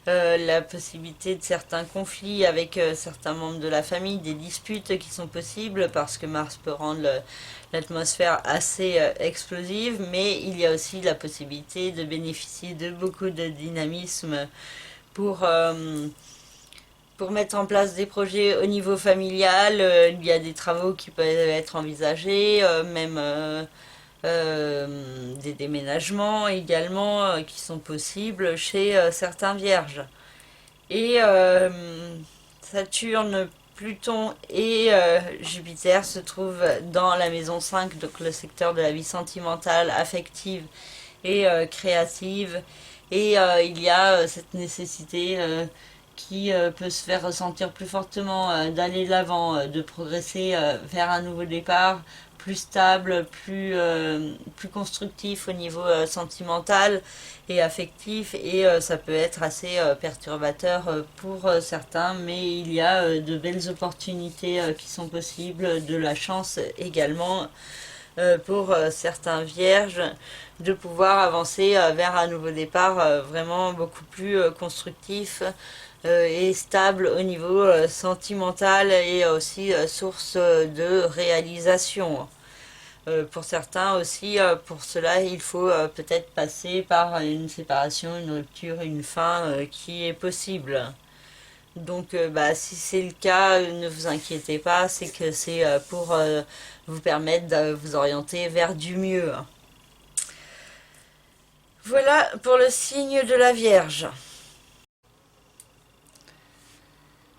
la possibilité de certains conflits avec certains membres de la famille, des disputes qui sont possibles parce que Mars peut rendre l'atmosphère assez explosive, mais il y a aussi la possibilité de bénéficier de beaucoup de dynamisme pour, euh, pour mettre en place des projets au niveau familial. Il y a des travaux qui peuvent être envisagés, même des déménagements également qui sont possibles chez certains vierges. Et Saturne, Pluton et Jupiter se trouvent dans la maison 5, donc le secteur de la vie sentimentale, affective et créative. Et il y a cette nécessité qui peut se faire ressentir plus fortement d'aller de l'avant, de progresser vers un nouveau départ, plus stable, plus constructif au niveau sentimental et affectif. Et ça peut être assez perturbateur pour certains, mais il y a de belles opportunités qui sont possibles, de la chance également pour certains vierges de pouvoir avancer vers un nouveau départ vraiment beaucoup plus constructif et stable au niveau sentimental et aussi source de réalisation. Pour certains aussi, pour cela, il faut peut-être passer par une séparation, une rupture, une fin qui est possible. Donc, bah, si c'est le cas, ne vous inquiétez pas, c'est que c'est pour vous permettre de vous orienter vers du mieux. Voilà pour le signe de la Vierge.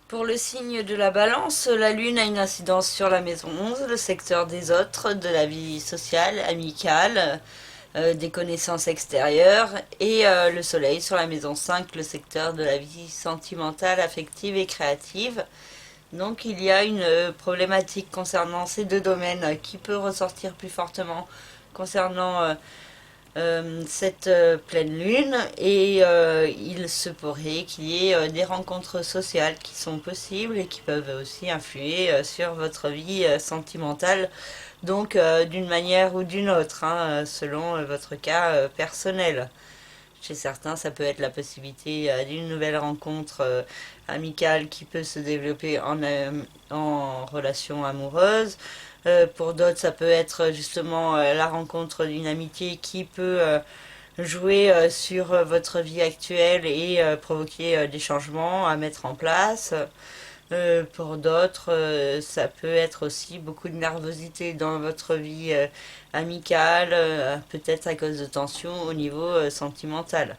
Pour le signe de la Balance, la Lune a une incidence sur la maison 11, le secteur des autres, de la vie sociale, amicale, des connaissances extérieures, et le Soleil sur la maison 5, le secteur de la vie sentimentale, affective et créative. Donc il y a une problématique concernant ces deux domaines qui peut ressortir plus fortement concernant cette pleine lune, et il se pourrait qu'il y ait des rencontres sociales qui sont possibles et qui peuvent aussi influer sur votre vie sentimentale, donc d'une manière ou d'une autre, hein, selon votre cas personnel. Chez certains, ça peut être la possibilité d'une nouvelle rencontre amicale qui peut se développer en relation amoureuse. Pour d'autres, ça peut être justement la rencontre d'une amitié qui peut jouer sur votre vie actuelle et provoquer des changements à mettre en place. Pour d'autres, ça peut être aussi beaucoup de nervosité dans votre vie amicale, peut-être à cause de tensions au niveau sentimental.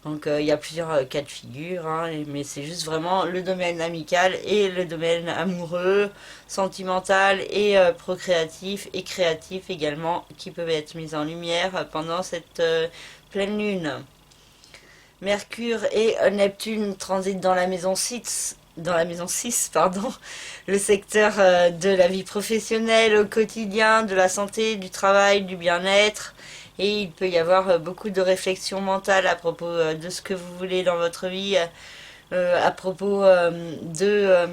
Donc il y a plusieurs cas de figure, hein, mais c'est juste vraiment le domaine amical et le domaine amoureux, sentimental et procréatif et créatif également qui peuvent être mis en lumière pendant cette pleine lune. Mercure et Neptune transitent dans la maison 6, pardon, le secteur de la vie professionnelle au quotidien, de la santé, du travail, du bien-être. Et il peut y avoir beaucoup de réflexions mentales à propos de ce que vous voulez dans votre vie, à propos de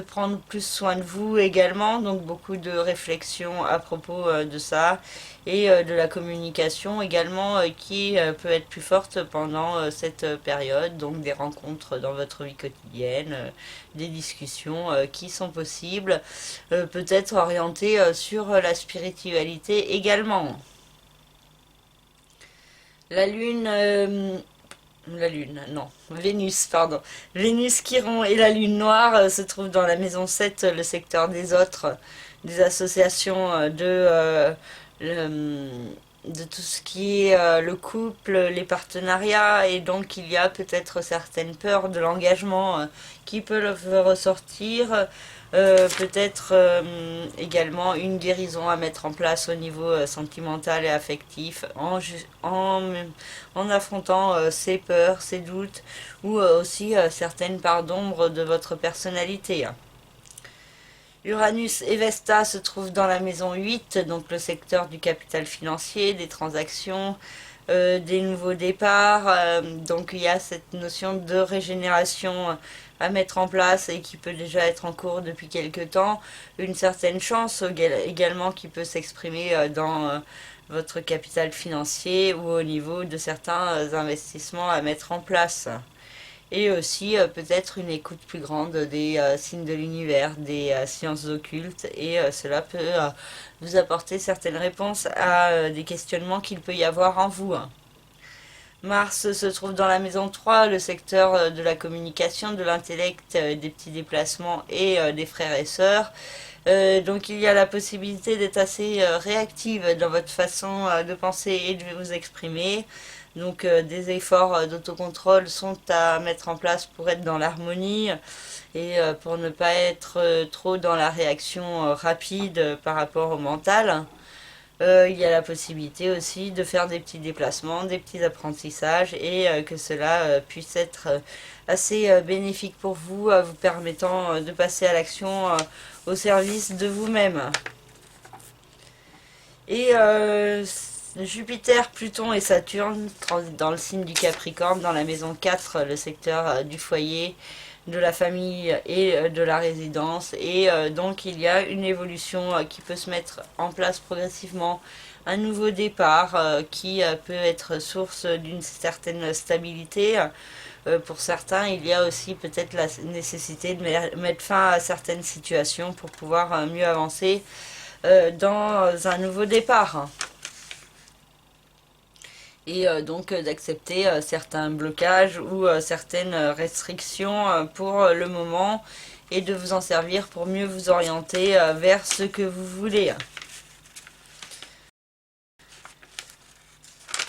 prendre plus soin de vous également, donc beaucoup de réflexions à propos de ça, et de la communication également qui peut être plus forte pendant cette période, donc des rencontres dans votre vie quotidienne, des discussions qui sont possibles, peut-être orientées sur la spiritualité également. La Lune, non, Vénus, pardon. Vénus, Chiron et la Lune Noire se trouvent dans la maison 7, le secteur des autres, des associations de tout ce qui est le couple, les partenariats, et donc il y a peut-être certaines peurs de l'engagement qui peuvent ressortir. Peut-être également une guérison à mettre en place au niveau sentimental et affectif en affrontant ses peurs, ses doutes ou aussi certaines parts d'ombre de votre personnalité. Uranus et Vesta se trouvent dans la maison 8, donc le secteur du capital financier, des transactions, des nouveaux départs. Donc il y a cette notion de régénération à mettre en place et qui peut déjà être en cours depuis quelque temps. Une certaine chance également qui peut s'exprimer dans votre capital financier ou au niveau de certains investissements à mettre en place. Et aussi peut-être une écoute plus grande des signes de l'univers, des sciences occultes, et cela peut vous apporter certaines réponses à des questionnements qu'il peut y avoir en vous. Mars se trouve dans la maison 3, le secteur de la communication, de l'intellect, des petits déplacements et des frères et sœurs. Donc il y a la possibilité d'être assez réactive dans votre façon de penser et de vous exprimer. Donc des efforts d'autocontrôle sont à mettre en place pour être dans l'harmonie et pour ne pas être trop dans la réaction rapide par rapport au mental. Il y a la possibilité aussi de faire des petits déplacements, des petits apprentissages et que cela puisse être assez bénéfique pour vous, vous permettant de passer à l'action au service de vous-même. Et Jupiter, Pluton et Saturne transitent dans le signe du Capricorne, dans la maison 4, le secteur du foyer, de la famille et de la résidence. Et donc il y a une évolution qui peut se mettre en place progressivement, un nouveau départ qui peut être source d'une certaine stabilité. Pour certains, il y a aussi peut-être la nécessité de mettre fin à certaines situations pour pouvoir mieux avancer dans un nouveau départ. Et donc d'accepter certains blocages ou certaines restrictions pour le moment et de vous en servir pour mieux vous orienter vers ce que vous voulez.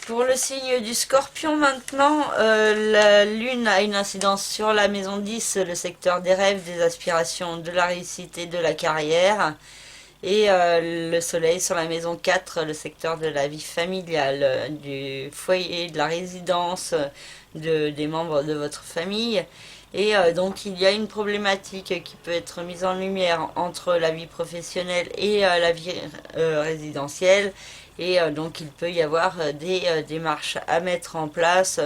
Pour le signe du Scorpion maintenant, la Lune a une incidence sur la maison 10, le secteur des rêves, des aspirations, de la réussite et de la carrière. Et le Soleil sur la maison 4, le secteur de la vie familiale, du foyer, de la résidence, des membres de votre famille. Et donc il y a une problématique qui peut être mise en lumière entre la vie professionnelle et la vie résidentielle. Et donc il peut y avoir des démarches à mettre en place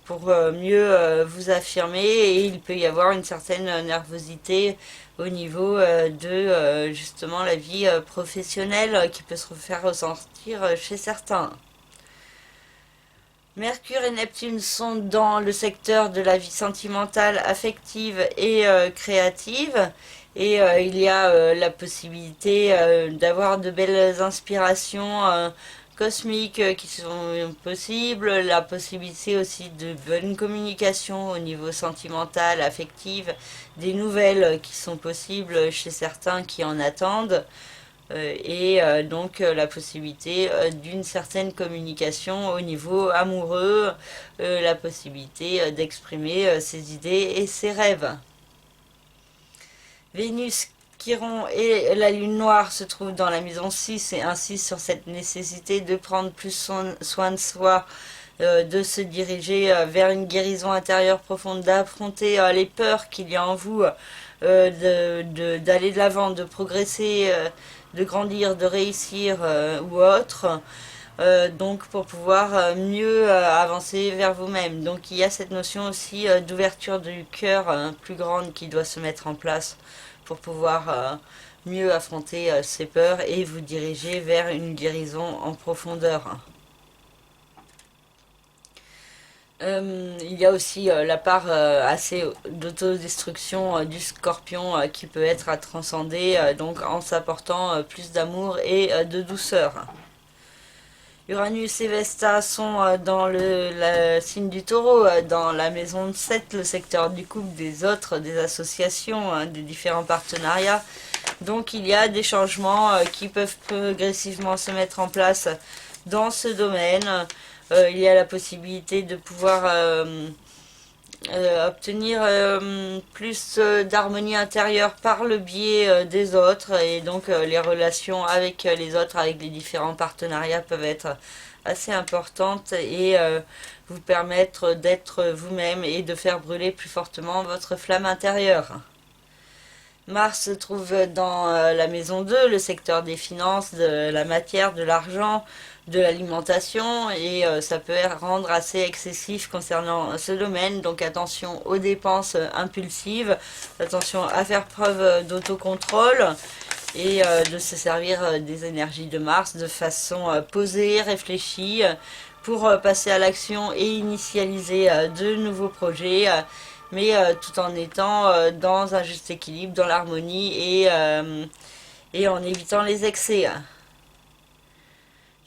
pour mieux vous affirmer. Et il peut y avoir une certaine nervosité au niveau de justement la vie professionnelle qui peut se faire ressentir chez certains. Mercure et Neptune sont dans le secteur de la vie sentimentale, affective et créative. Et il y a la possibilité d'avoir de belles inspirations cosmiques qui sont possibles, la possibilité aussi de bonne communication au niveau sentimental, affective, des nouvelles qui sont possibles chez certains qui en attendent. Et donc la possibilité d'une certaine communication au niveau amoureux, la possibilité d'exprimer ses idées et ses rêves. Vénus, Chiron et la Lune Noire se trouvent dans la maison 6 et insistent sur cette nécessité de prendre plus soin de soi, de se diriger vers une guérison intérieure profonde, d'affronter les peurs qu'il y a en vous, d'aller de l'avant, de progresser, de grandir, de réussir ou autre. Donc pour pouvoir mieux avancer vers vous-même. Donc il y a cette notion aussi d'ouverture du cœur plus grande qui doit se mettre en place pour pouvoir mieux affronter ces peurs et vous diriger vers une guérison en profondeur. Il y a aussi la part assez d'autodestruction du scorpion qui peut être à transcender donc en s'apportant plus d'amour et de douceur. Uranus et Vesta sont dans le signe du taureau, dans la maison 7, le secteur du couple, des autres, des associations, des différents partenariats. Donc il y a des changements qui peuvent progressivement se mettre en place dans ce domaine. Il y a la possibilité de pouvoir obtenir plus d'harmonie intérieure par le biais des autres, et donc les relations avec les autres, avec les différents partenariats peuvent être assez importantes et vous permettre d'être vous-même et de faire brûler plus fortement votre flamme intérieure. Mars se trouve dans la maison 2, le secteur des finances, de la matière, de l'argent, de l'alimentation, et ça peut rendre assez excessif concernant ce domaine. Donc attention aux dépenses impulsives, attention à faire preuve d'autocontrôle et de se servir des énergies de Mars de façon posée, réfléchie, pour passer à l'action et initialiser de nouveaux projets, mais tout en étant dans un juste équilibre, dans l'harmonie et en évitant les excès.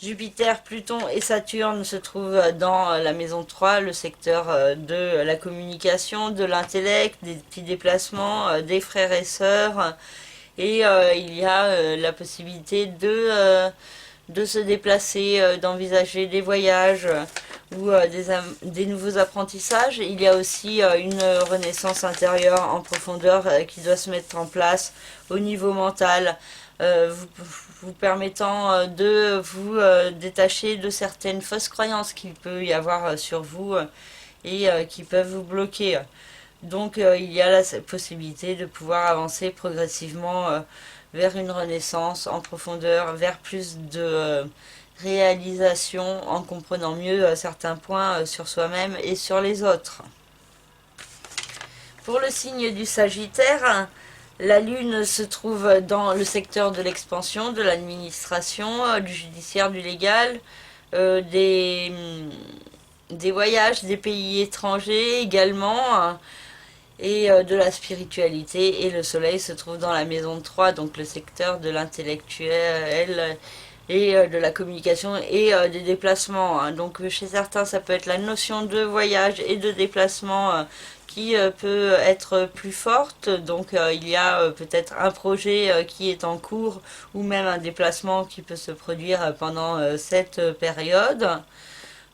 Jupiter, Pluton et Saturne se trouvent dans la maison 3, le secteur de la communication, de l'intellect, des petits déplacements, des frères et sœurs. Et il y a la possibilité de se déplacer, d'envisager des voyages ou des nouveaux apprentissages. Il y a aussi une renaissance intérieure en profondeur qui doit se mettre en place au niveau mental, vous permettant de vous détacher de certaines fausses croyances qu'il peut y avoir sur vous et qui peuvent vous bloquer. Donc il y a la possibilité de pouvoir avancer progressivement vers une renaissance en profondeur, vers plus de réalisation en comprenant mieux certains points sur soi-même et sur les autres. Pour le signe du Sagittaire, la Lune se trouve dans le secteur de l'expansion, de l'administration, du judiciaire, du légal, des voyages, des pays étrangers également, et de la spiritualité. Et le Soleil se trouve dans la maison 3, donc le secteur de l'intellectuel et de la communication et des déplacements. Donc chez certains, ça peut être la notion de voyage et de déplacement qui peut être plus forte. Donc il y a peut-être un projet qui est en cours ou même un déplacement qui peut se produire pendant cette période.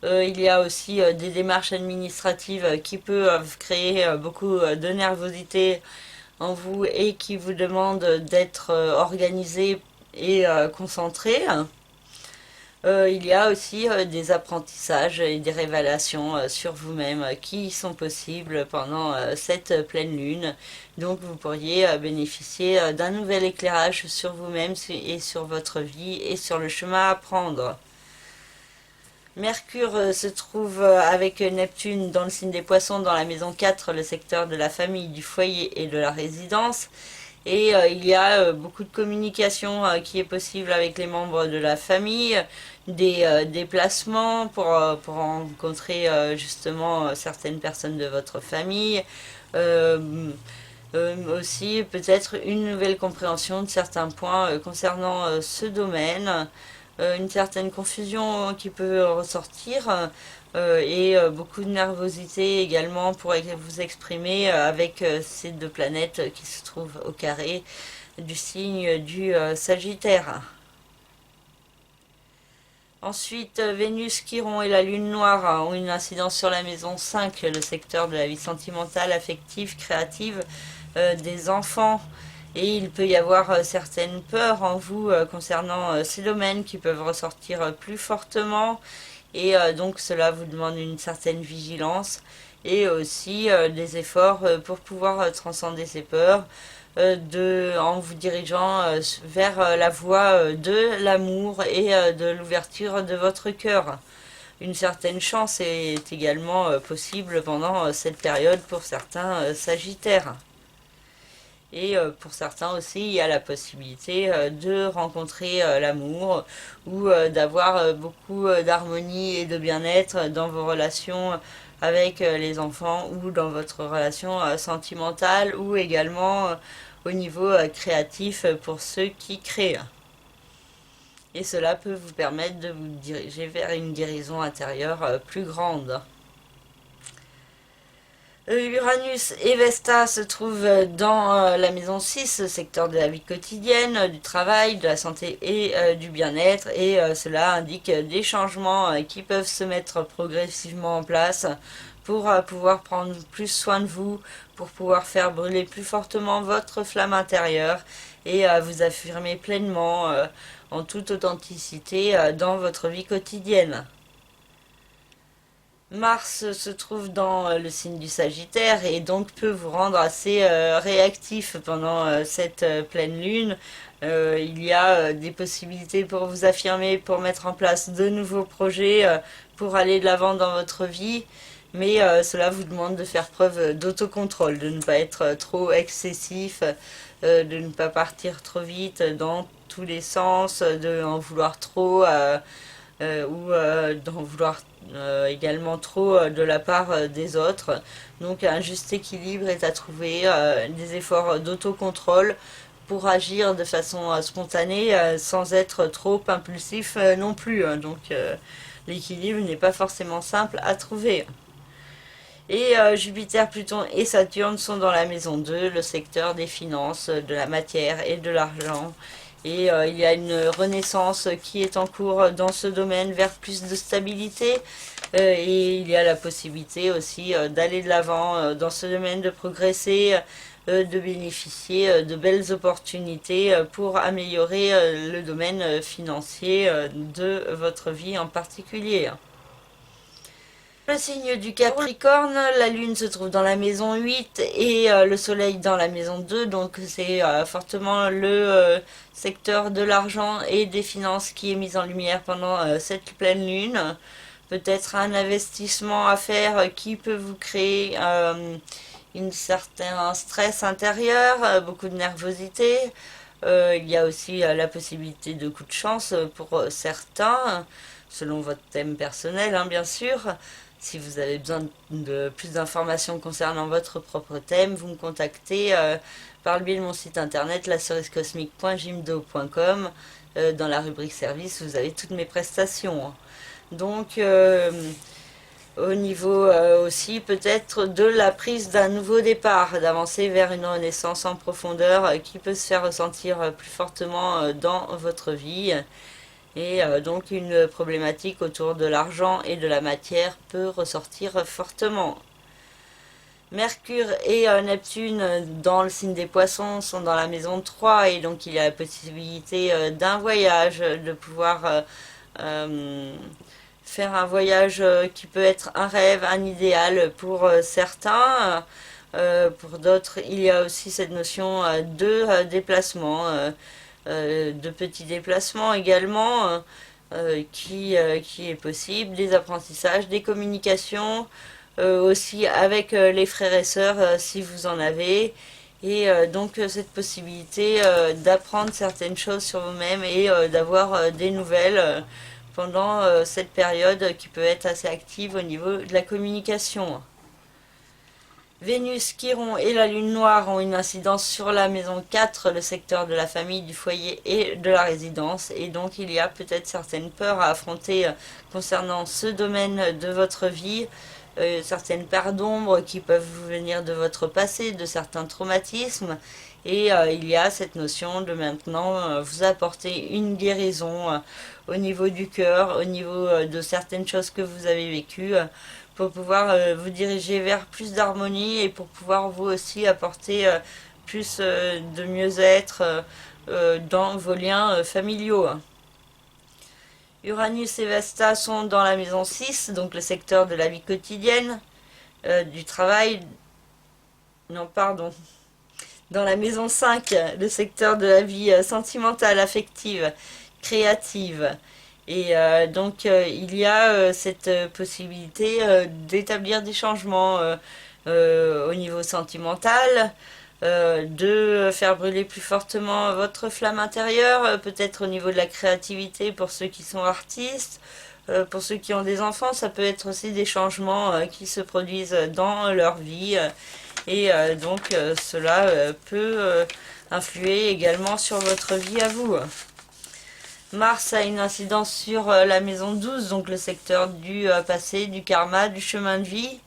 Il y a aussi des démarches administratives qui peuvent créer beaucoup de nervosité en vous et qui vous demandent d'être organisé et concentré. Il y a aussi des apprentissages et des révélations sur vous-même qui sont possibles pendant cette pleine lune. Donc vous pourriez bénéficier d'un nouvel éclairage sur vous-même et sur votre vie et sur le chemin à prendre. Mercure se trouve avec Neptune dans le signe des Poissons, dans la maison 4, le secteur de la famille, du foyer et de la résidence. Et il y a beaucoup de communication qui est possible avec les membres de la famille, des déplacements pour rencontrer justement certaines personnes de votre famille. Aussi peut-être une nouvelle compréhension de certains points concernant ce domaine. Une certaine confusion qui peut ressortir et beaucoup de nervosité également pour vous exprimer avec ces deux planètes qui se trouvent au carré du signe du Sagittaire. Ensuite, Vénus, Chiron et la Lune Noire ont une incidence sur la maison 5, le secteur de la vie sentimentale, affective, créative des enfants. Et il peut y avoir certaines peurs en vous concernant ces domaines qui peuvent ressortir plus fortement. Et donc cela vous demande une certaine vigilance et aussi des efforts pour pouvoir transcender ces peurs en vous dirigeant vers la voie de l'amour et de l'ouverture de votre cœur. Une certaine chance est également possible pendant cette période pour certains Sagittaires. Et pour certains aussi, il y a la possibilité de rencontrer l'amour ou d'avoir beaucoup d'harmonie et de bien-être dans vos relations avec les enfants ou dans votre relation sentimentale ou également au niveau créatif pour ceux qui créent. Et cela peut vous permettre de vous diriger vers une guérison intérieure plus grande. Uranus et Vesta se trouvent dans la maison 6, le secteur de la vie quotidienne, du travail, de la santé et du bien-être. Et cela indique des changements qui peuvent se mettre progressivement en place pour pouvoir prendre plus soin de vous, pour pouvoir faire brûler plus fortement votre flamme intérieure et vous affirmer pleinement en toute authenticité dans votre vie quotidienne. Mars se trouve dans le signe du Sagittaire et donc peut vous rendre assez réactif pendant cette pleine lune. Il y a des possibilités pour vous affirmer, pour mettre en place de nouveaux projets, pour aller de l'avant dans votre vie. Mais cela vous demande de faire preuve d'autocontrôle, de ne pas être trop excessif, de ne pas partir trop vite dans tous les sens, de en vouloir trop. Ou d'en vouloir également trop de la part des autres. Donc un juste équilibre est à trouver, des efforts d'autocontrôle pour agir de façon spontanée sans être trop impulsif non plus. Donc l'équilibre n'est pas forcément simple à trouver. Et Jupiter, Pluton et Saturne sont dans la maison 2, le secteur des finances, de la matière et de l'argent. Et il y a une renaissance qui est en cours dans ce domaine vers plus de stabilité. Et il y a la possibilité aussi d'aller de l'avant dans ce domaine, de progresser, de bénéficier de belles opportunités pour améliorer le domaine financier de votre vie en particulier. Le signe du Capricorne, la lune se trouve dans la maison 8 et le soleil dans la maison 2, donc c'est fortement le secteur de l'argent et des finances qui est mis en lumière pendant cette pleine lune. Peut-être un investissement à faire qui peut vous créer un certain stress intérieur, beaucoup de nervosité. Il y a aussi la possibilité de coups de chance pour certains, selon votre thème personnel, hein, bien sûr. Si vous avez besoin de plus d'informations concernant votre propre thème, vous me contactez par le biais de mon site internet lacerisecosmique.jimdo.com. Dans la rubrique service, vous avez toutes mes prestations. Donc, au niveau aussi peut-être de la prise d'un nouveau départ, d'avancer vers une renaissance en profondeur qui peut se faire ressentir plus fortement dans votre vie. Et donc une problématique autour de l'argent et de la matière peut ressortir fortement. Mercure et Neptune dans le signe des poissons sont dans la maison 3 et donc il y a la possibilité d'un voyage, de pouvoir faire un voyage qui peut être un rêve, un idéal pour certains. Pour d'autres, il y a aussi cette notion de déplacement. De petits déplacements également qui est possible, des apprentissages, des communications aussi avec les frères et sœurs si vous en avez. Et donc cette possibilité d'apprendre certaines choses sur vous-même et d'avoir des nouvelles pendant cette période qui peut être assez active au niveau de la communication. Vénus, Chiron et la Lune Noire ont une incidence sur la maison 4, le secteur de la famille, du foyer et de la résidence. Et donc il y a peut-être certaines peurs à affronter concernant ce domaine de votre vie, certaines parts d'ombre qui peuvent vous venir de votre passé, de certains traumatismes. Et il y a cette notion de maintenant vous apporter une guérison au niveau du cœur, au niveau de certaines choses que vous avez vécues. Pour pouvoir vous diriger vers plus d'harmonie et pour pouvoir vous aussi apporter plus de mieux-être dans vos liens familiaux. Uranus et Vesta sont dans la maison 6, donc le secteur de la vie quotidienne, du travail. Non, pardon. Dans la maison 5, le secteur de la vie sentimentale, affective, créative. Et donc il y a cette possibilité d'établir des changements au niveau sentimental, de faire brûler plus fortement votre flamme intérieure, peut-être au niveau de la créativité pour ceux qui sont artistes, pour ceux qui ont des enfants, ça peut être aussi des changements qui se produisent dans leur vie. Et donc cela peut influer également sur votre vie à vous. Mars a une incidence sur la maison 12, donc le secteur du passé, du karma, du chemin de vie.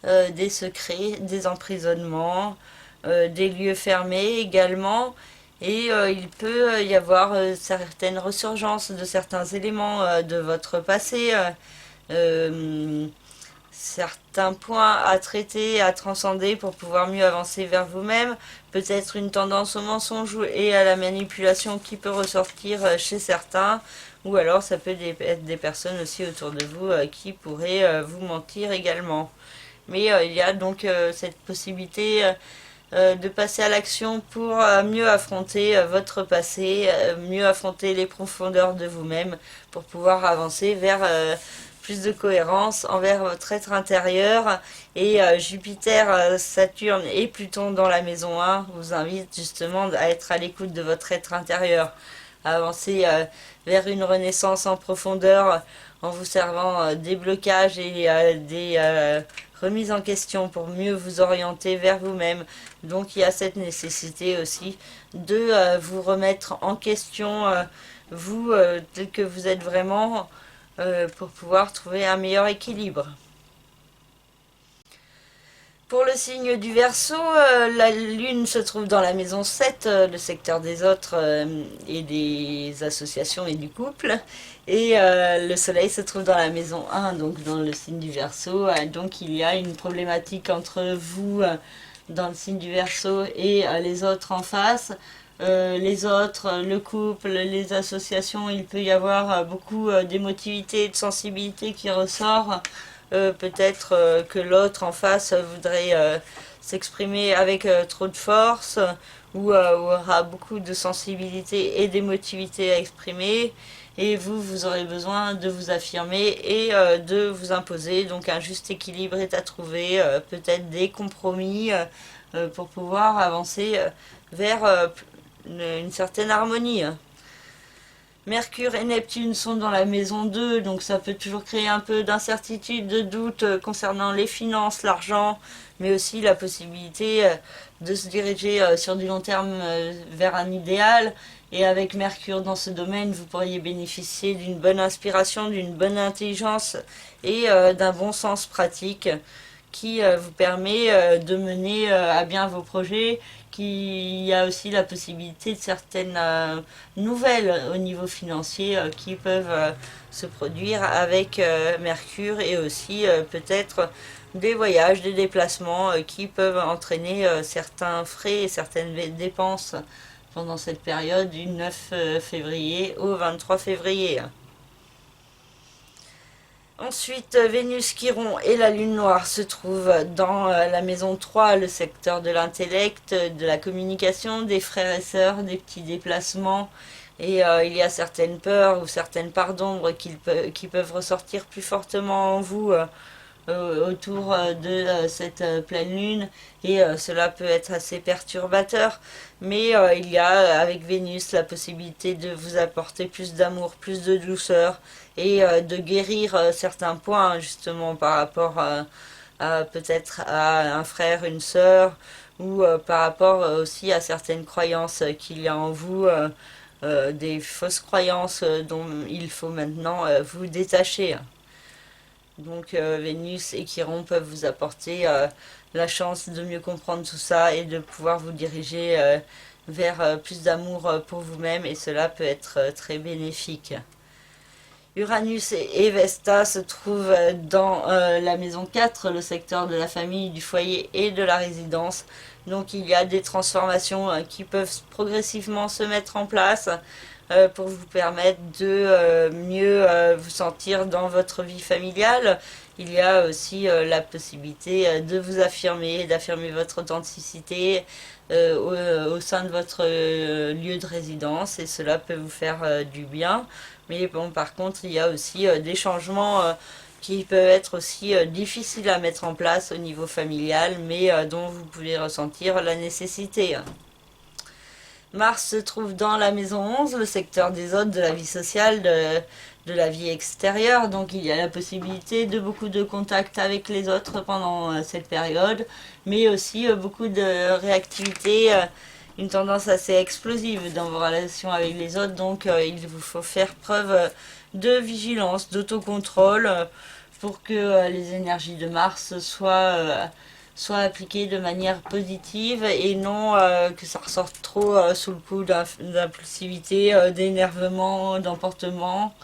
des secrets, des emprisonnements, des lieux fermés également. Et il peut y avoir certaines ressurgences de certains éléments de votre passé, euh, certains points à traiter, à transcender pour pouvoir mieux avancer vers vous-même. Peut-être une tendance au mensonge et à la manipulation qui peut ressortir chez certains. Ou alors ça peut être des personnes aussi autour de vous qui pourraient vous mentir également. Mais il y a donc cette possibilité de passer à l'action pour mieux affronter votre passé, mieux affronter les profondeurs de vous-même, pour pouvoir avancer vers plus de cohérence envers votre être intérieur. Et Jupiter, Saturne et Pluton dans la maison 1 vous invitent justement à être à l'écoute de votre être intérieur, à avancer vers une renaissance en profondeur en vous servant des blocages et des remises en question pour mieux vous orienter vers vous-même. Donc il y a cette nécessité aussi de vous remettre en question, vous, tel que vous êtes vraiment, pour pouvoir trouver un meilleur équilibre. Pour le signe du Verseau, la Lune se trouve dans la maison 7, le secteur des autres et des associations et du couple. Et le Soleil se trouve dans la maison 1, donc dans le signe du Verseau. Donc il y a une problématique entre vous, dans le signe du Verseau, et les autres en face. Les autres, le couple, les associations, il peut y avoir beaucoup d'émotivité et de sensibilité qui ressort. Peut-être que l'autre en face voudrait s'exprimer avec trop de force ou aura beaucoup de sensibilité et d'émotivité à exprimer, et vous aurez besoin de vous affirmer et de vous imposer. Donc un juste équilibre est à trouver, peut-être des compromis pour pouvoir avancer vers une certaine harmonie. Mercure et Neptune sont dans la maison 2, donc ça peut toujours créer un peu d'incertitude, de doute concernant les finances, l'argent, mais aussi la possibilité de se diriger sur du long terme vers un idéal. Et avec Mercure dans ce domaine, vous pourriez bénéficier d'une bonne inspiration, d'une bonne intelligence et d'un bon sens pratique qui vous permet de mener à bien vos projets, qu'il y a aussi la possibilité de certaines nouvelles au niveau financier qui peuvent se produire avec Mercure, et aussi peut-être des voyages, des déplacements qui peuvent entraîner certains frais et certaines dépenses pendant cette période du 9 février au 23 février. Ensuite, Vénus, Chiron et la Lune Noire se trouvent dans la maison 3, le secteur de l'intellect, de la communication, des frères et sœurs, des petits déplacements. Et il y a certaines peurs ou certaines parts d'ombre qui peuvent ressortir plus fortement en vous autour de cette pleine lune, et cela peut être assez perturbateur, mais il y a avec Vénus la possibilité de vous apporter plus d'amour, plus de douceur, et de guérir certains points justement par rapport à peut-être à un frère, une sœur, ou par rapport aussi à certaines croyances qu'il y a en vous, des fausses croyances dont il faut maintenant vous détacher. Donc Vénus et Chiron peuvent vous apporter la chance de mieux comprendre tout ça et de pouvoir vous diriger vers plus d'amour pour vous-même, et cela peut être très bénéfique. Uranus et Vesta se trouvent dans la maison 4, le secteur de la famille, du foyer et de la résidence. Donc il y a des transformations qui peuvent progressivement se mettre en place pour vous permettre de mieux vous sentir dans votre vie familiale. Il y a aussi la possibilité de vous affirmer, d'affirmer votre authenticité au sein de votre lieu de résidence, et cela peut vous faire du bien. Mais bon, par contre, il y a aussi des changements qui peuvent être aussi difficiles à mettre en place au niveau familial, mais dont vous pouvez ressentir la nécessité. Mars se trouve dans la maison 11, le secteur des autres, de la vie sociale, de la vie extérieure. Donc il y a la possibilité de beaucoup de contacts avec les autres pendant cette période, mais aussi beaucoup de réactivité, une tendance assez explosive dans vos relations avec les autres. Donc il vous faut faire preuve de vigilance, d'autocontrôle. pour que les énergies de Mars soient appliquées de manière positive et non que ça ressorte trop sous le coup d'impulsivité, d'énervement, d'emportement.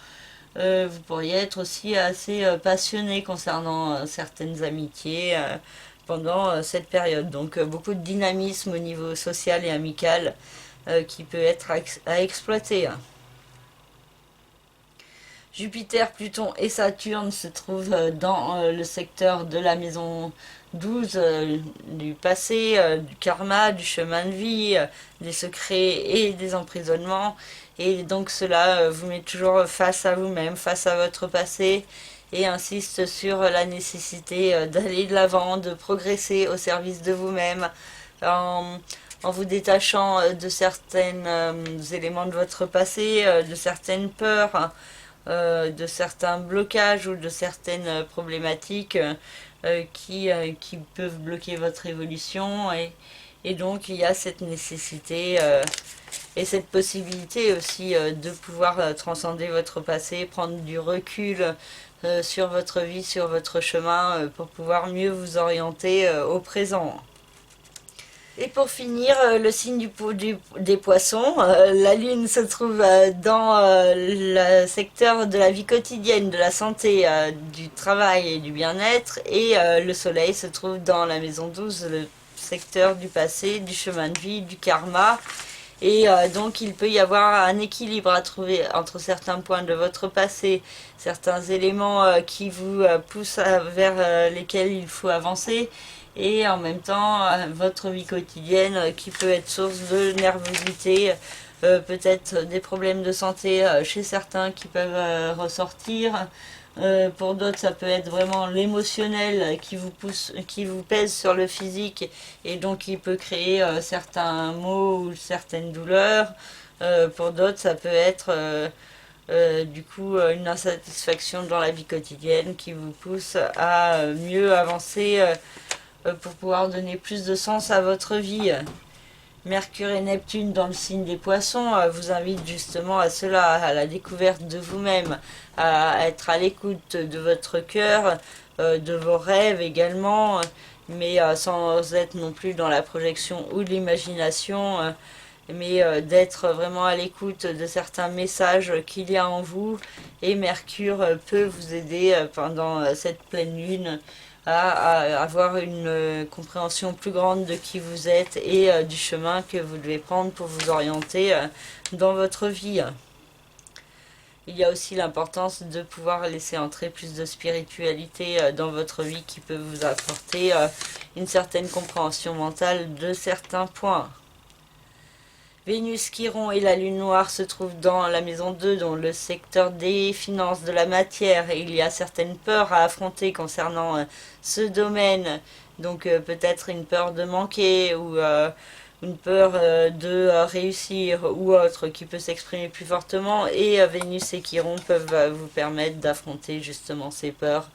Vous pourriez être aussi assez passionné concernant certaines amitiés pendant cette période. Donc beaucoup de dynamisme au niveau social et amical qui peut être à exploiter. Jupiter, Pluton et Saturne se trouvent dans le secteur de la maison 12, du passé, du karma, du chemin de vie, des secrets et des emprisonnements. Et donc cela vous met toujours face à vous-même, face à votre passé, et insiste sur la nécessité d'aller de l'avant, de progresser au service de vous-même, en, en vous détachant de certains éléments de votre passé, de certaines peurs, de certains blocages ou de certaines problématiques qui peuvent bloquer votre évolution. Et donc il y a cette nécessité et cette possibilité aussi de pouvoir transcender votre passé, prendre du recul sur votre vie, sur votre chemin, pour pouvoir mieux vous orienter au présent. Et pour finir, le signe des poissons, la lune se trouve dans le secteur de la vie quotidienne, de la santé, du travail et du bien-être, et le soleil se trouve dans la maison 12, le secteur du passé, du chemin de vie, du karma. Et donc il peut y avoir un équilibre à trouver entre certains points de votre passé, certains éléments qui vous poussent vers lesquels il faut avancer, et en même temps votre vie quotidienne qui peut être source de nervosité, peut-être des problèmes de santé chez certains qui peuvent ressortir. Pour d'autres, ça peut être vraiment l'émotionnel qui vous pousse, qui vous pèse sur le physique, et donc il peut créer certains maux ou certaines douleurs. Pour d'autres, ça peut être du coup une insatisfaction dans la vie quotidienne qui vous pousse à mieux avancer pour pouvoir donner plus de sens à votre vie. Mercure et Neptune dans le signe des poissons vous invitent justement à cela, à la découverte de vous-même, à être à l'écoute de votre cœur, de vos rêves également, mais sans être non plus dans la projection ou l'imagination, mais d'être vraiment à l'écoute de certains messages qu'il y a en vous. Et Mercure peut vous aider pendant cette pleine lune à avoir une compréhension plus grande de qui vous êtes et du chemin que vous devez prendre pour vous orienter dans votre vie. Il y a aussi l'importance de pouvoir laisser entrer plus de spiritualité dans votre vie qui peut vous apporter une certaine compréhension mentale de certains points. Vénus, Chiron et la Lune Noire se trouvent dans la maison 2, dans le secteur des finances, de la matière. Et il y a certaines peurs à affronter concernant ce domaine. Donc peut-être une peur de manquer ou une peur de réussir ou autre qui peut s'exprimer plus fortement. Et Vénus et Chiron peuvent vous permettre d'affronter justement ces peurs,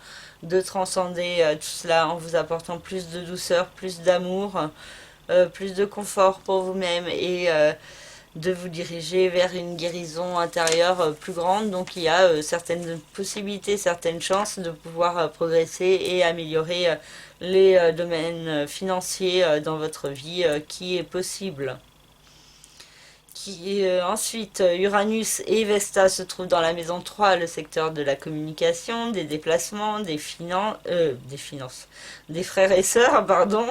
de transcender tout cela en vous apportant plus de douceur, plus d'amour. Plus de confort pour vous-même et de vous diriger vers une guérison intérieure plus grande. Donc il y a certaines possibilités, certaines chances de pouvoir progresser et améliorer les domaines financiers dans votre vie qui est possible. Ensuite, Uranus et Vesta se trouvent dans la maison 3, le secteur de la communication, des déplacements, des finances, des frères et sœurs, pardon.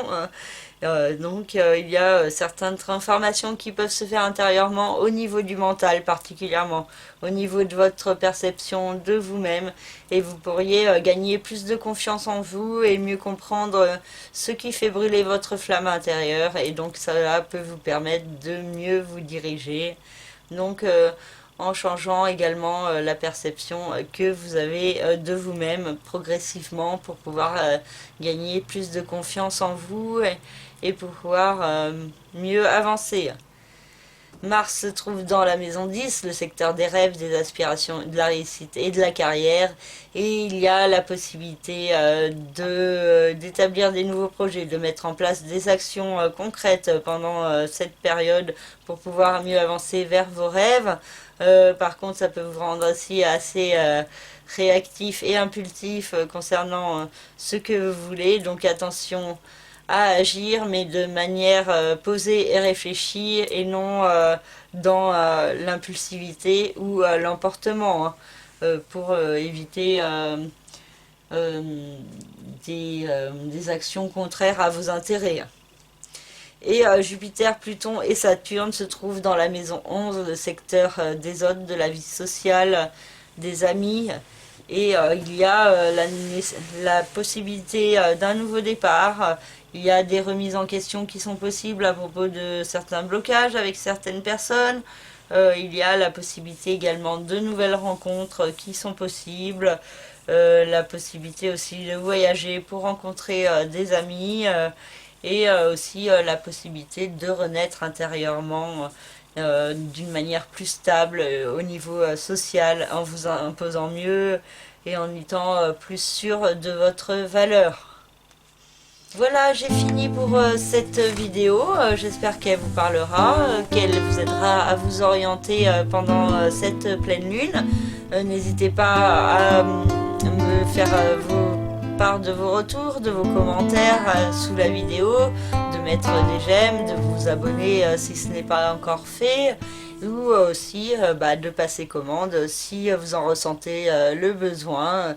Donc il y a certaines transformations qui peuvent se faire intérieurement au niveau du mental particulièrement, au niveau de votre perception de vous-même, et vous pourriez gagner plus de confiance en vous et mieux comprendre ce qui fait brûler votre flamme intérieure, et donc cela peut vous permettre de mieux vous diriger. Donc en changeant également la perception que vous avez de vous-même progressivement pour pouvoir gagner plus de confiance en vous et pour pouvoir mieux avancer. Mars se trouve dans la maison 10, le secteur des rêves, des aspirations, de la réussite et de la carrière. Et il y a la possibilité d'établir des nouveaux projets, de mettre en place des actions concrètes pendant cette période pour pouvoir mieux avancer vers vos rêves. Par contre, ça peut vous rendre aussi assez réactif et impulsif concernant ce que vous voulez. Donc attention à agir, mais de manière posée et réfléchie et non dans l'impulsivité ou l'emportement, hein, pour éviter des actions contraires à vos intérêts. Et Jupiter, Pluton et Saturne se trouvent dans la maison 11, le secteur des autres, de la vie sociale, des amis. Et il y a la possibilité d'un nouveau départ. Il y a des remises en question qui sont possibles à propos de certains blocages avec certaines personnes. Il y a la possibilité également de nouvelles rencontres qui sont possibles. La possibilité aussi de voyager pour rencontrer des amis. Et aussi la possibilité de renaître intérieurement d'une manière plus stable au niveau social, en vous imposant mieux et en étant plus sûr de votre valeur. Voilà, j'ai fini pour cette vidéo. J'espère qu'elle vous parlera, qu'elle vous aidera à vous orienter pendant cette pleine lune. N'hésitez pas à me faire part de vos retours, de vos commentaires sous la vidéo, de mettre des j'aime, de vous abonner si ce n'est pas encore fait, ou aussi de passer commande si vous en ressentez le besoin.